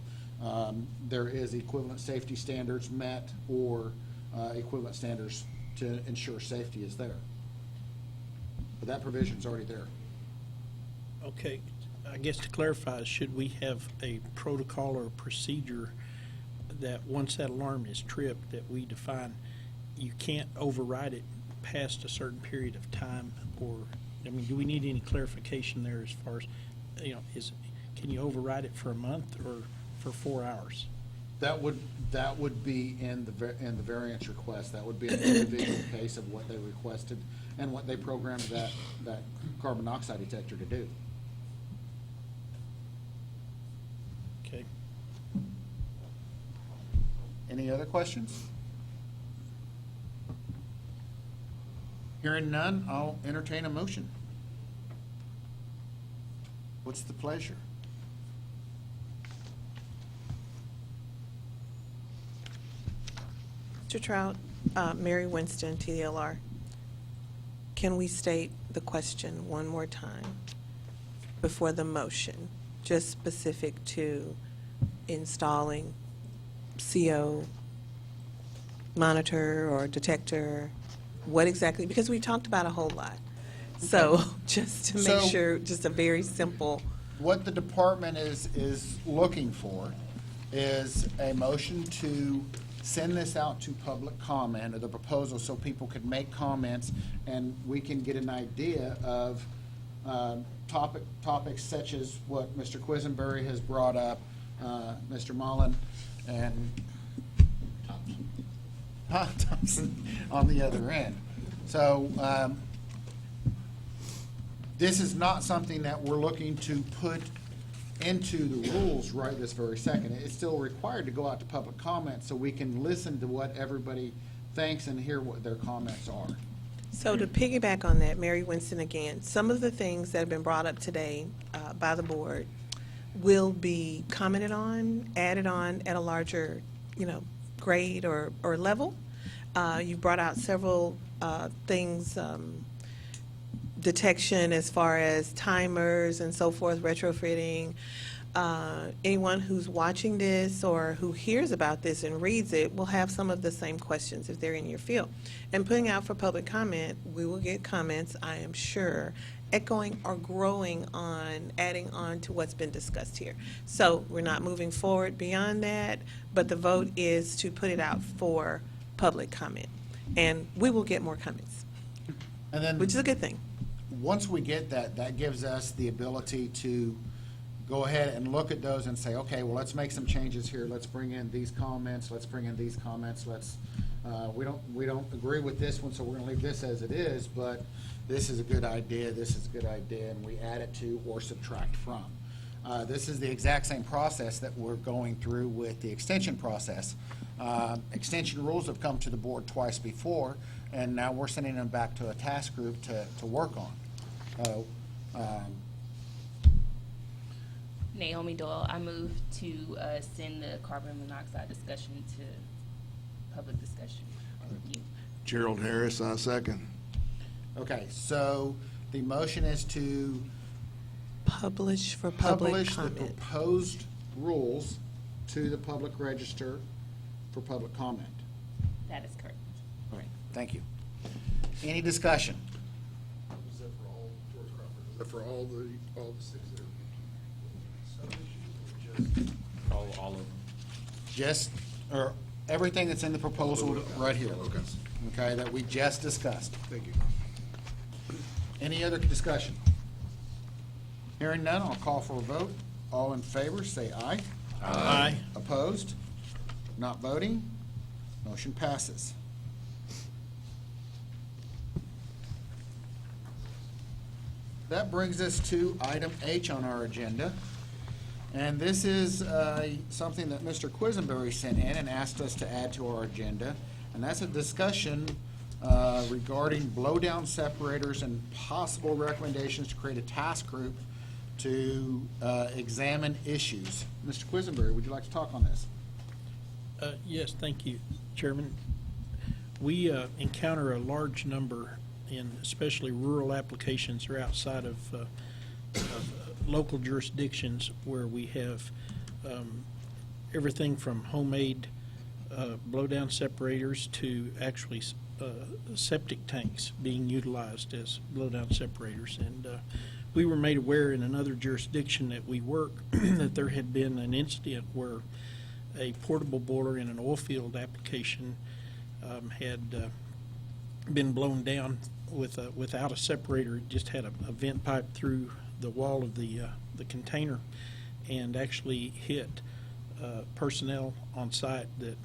there is equivalent safety standards met or equivalent standards to ensure safety is there. But that provision's already there. Okay, I guess to clarify, should we have a protocol or a procedure that once that alarm is tripped, that we define you can't override it past a certain period of time? Or, I mean, do we need any clarification there as far as, you know, can you override it for a month or for 4 hours? That would be in the variance request. That would be an individual case of what they requested and what they programmed that carbon monoxide detector to do. Okay. Any other questions? Hearing none, I'll entertain a motion. What's the pleasure? Mr. Trout, Mary Winston, TDLR. Can we state the question one more time before the motion, just specific to installing CO monitor or detector? What exactly, because we talked about a whole lot. So just to make sure, just a very simple. What the department is looking for is a motion to send this out to public comment of the proposal so people could make comments and we can get an idea of topics such as what Mr. Quisenberry has brought up, Mr. Mullen, and Thompson on the other end. So this is not something that we're looking to put into the rules right this very second. It's still required to go out to public comment so we can listen to what everybody thinks and hear what their comments are. So to piggyback on that, Mary Winston again, some of the things that have been brought up today by the board will be commented on, added on at a larger, grade or level. You brought out several things, detection as far as timers and so forth, retrofitting. Anyone who's watching this or who hears about this and reads it will have some of the same questions if they're in your field. And putting out for public comment, we will get comments, I am sure, echoing or growing on, adding on to what's been discussed here. So we're not moving forward beyond that, but the vote is to put it out for public comment. And we will get more comments, And then which is a good thing. once we get that, that gives us the ability to go ahead and look at those and say, okay, well, let's make some changes here. Let's bring in these comments. Let's bring in these comments. We don't agree with this one, so we're going to leave this as it is, but this is a good idea, this is a good idea, and we add it to or subtract from. This is the exact same process that we're going through with the extension process. Extension rules have come to the board twice before, and now we're sending them back to a task group to work on. Naomi Doyle. I move to send the carbon monoxide discussion to public discussion and review. Gerald Harris, I second. Okay, so the motion is to Publish for publish the proposed rules to the public register for public comment. That is correct. All right, thank you. Any discussion? Is that for all, George Crawford? Is that for all the 6 that All of them. Just, or everything that's in the proposal right here. Okay. Okay, that we just discussed. Thank you. Any other discussion? Hearing none, I'll call for a vote. All in favor, say aye. Aye. Opposed? Not voting? Motion passes. That brings us to item H on our agenda. And this is something that Mr. Quisenberry sent in and asked us to add to our agenda. And that's a discussion regarding blowdown separators and possible recommendations to create a task group to examine issues. Mr. Quisenberry, would you like to talk on this? Yes, thank you, Chairman. We encounter a large number in especially rural applications or outside of local jurisdictions where we have everything from homemade blowdown separators to actually septic tanks being utilized as blowdown separators. And we were made aware in another jurisdiction that we work that there had been an incident where a portable boiler in an oil field application had been blown down without a separator. It just had a vent pipe through the wall of the container and actually hit personnel on site that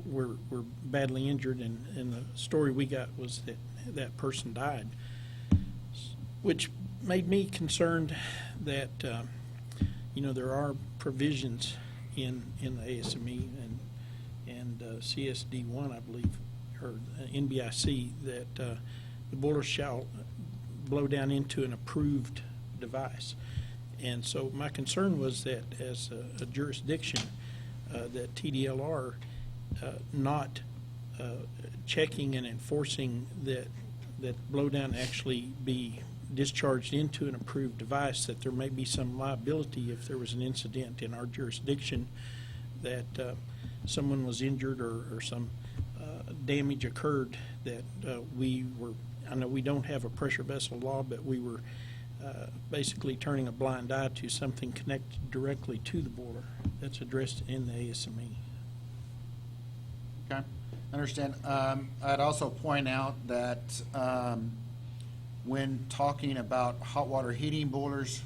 were badly injured, and the story we got was that that person died, which made me concerned that there are provisions in the ASME and CSD1, I believe, or NBIC, that the boiler shall blow down into an approved device. And so my concern was that as a jurisdiction, that TDLR not checking and enforcing that blowdown actually be discharged into an approved device, that there may be some liability if there was an incident in our jurisdiction that someone was injured or some damage occurred, that I know we don't have a pressure vessel law, but we were basically turning a blind eye to something connected directly to the boiler that's addressed in the ASME. Okay, understand. I'd also point out that when talking about hot water heating boilers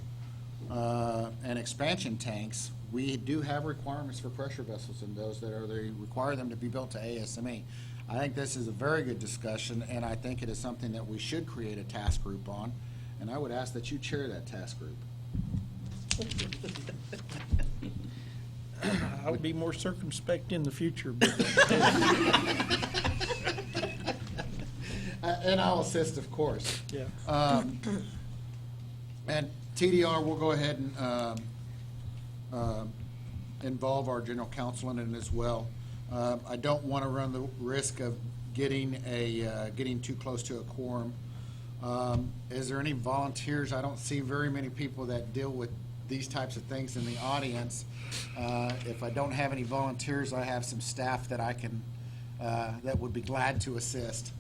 and expansion tanks, we do have requirements for pressure vessels in those they require them to be built to ASME. I think this is a very good discussion, and I think it is something that we should create a task group on, and I would ask that you chair that task group. I'll be more circumspect in the future. But and I'll assist, of course. Yeah. And TDR, we'll go ahead and involve our general counsel in it as well. I don't want to run the risk of getting too close to a quorum. Is there any volunteers? I don't see very many people that deal with these types of things in the audience. If I don't have any volunteers, I have some staff that I can that would be glad to assist,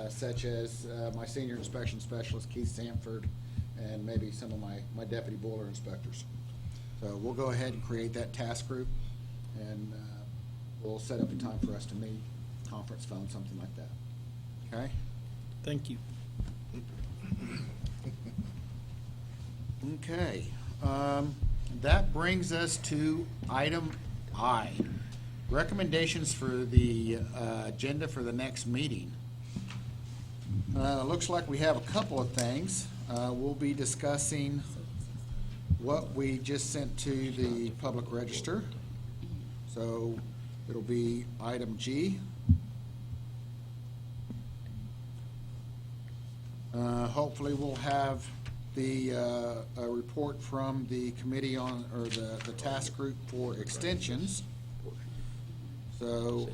such as my senior inspection specialist Keith Sanford, and maybe some of my deputy boiler inspectors. So we'll go ahead and create that task group, and we'll set up a time for us to meet, conference phone, something like that. Okay? Thank you. Okay. That brings us to item I, recommendations for the agenda for the next meeting. Looks like we have a couple of things. We'll be discussing what we just sent to the public register. So it'll be item G. Hopefully we'll have a report from the committee on, or the task group for extensions. So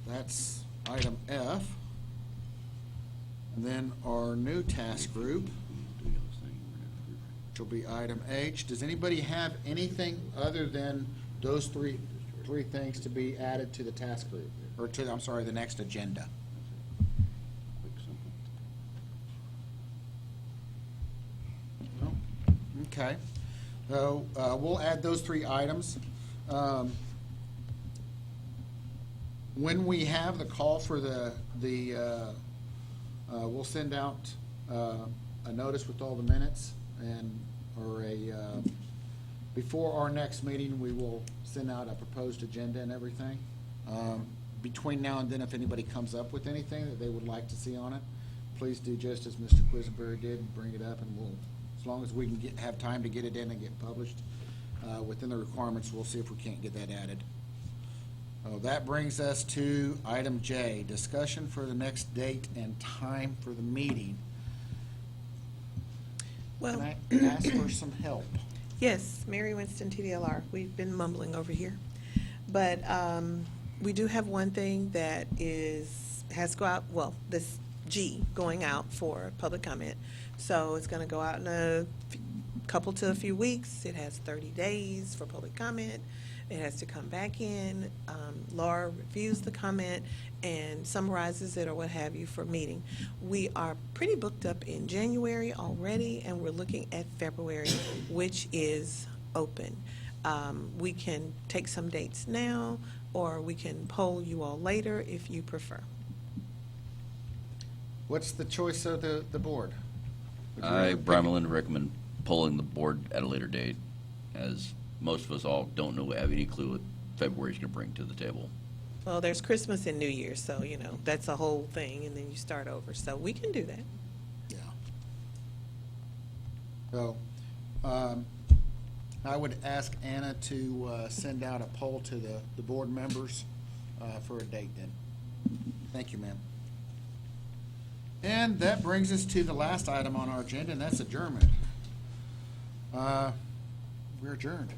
that's item F. And then our new task group, which will be item H. Does anybody have anything other than those three things to be added to the task group, or to, I'm sorry, the next agenda? No? Okay. So we'll add those 3 items. When we have the call for we'll send out a notice with all the minutes, and before our next meeting, we will send out a proposed agenda and everything. Between now and then, if anybody comes up with anything that they would like to see on it, please do just as Mr. Quisenberry did and bring it up, and we'll, as long as we can have time to get it in and get published within the requirements, we'll see if we can't get that added. That brings us to item J, discussion for the next date and time for the meeting. Well, Can I ask for some help? yes, Mary Winston, TDLR. We've been mumbling over here. But we do have one thing that has to go out, well, this G going out for public comment. So it's going to go out in a few weeks. It has 30 days for public comment. It has to come back in. Laura reviews the comment and summarizes it or what have you for meeting. We are pretty booked up in January already, and we're looking at February, which is open. We can take some dates now, or we can poll you all later if you prefer. What's the choice of the board? Brian Melinda, recommend polling the board at a later date, as most of us all don't have any clue what February's going to bring to the table. Well, there's Christmas and New Year's, so, that's a whole thing, and then you start over. So we can do that. Yeah. So, I would ask Anna to send out a poll to the board members for a date then. Thank you, ma'am. And that brings us to the last item on our agenda, and that's adjournment. We're adjourned.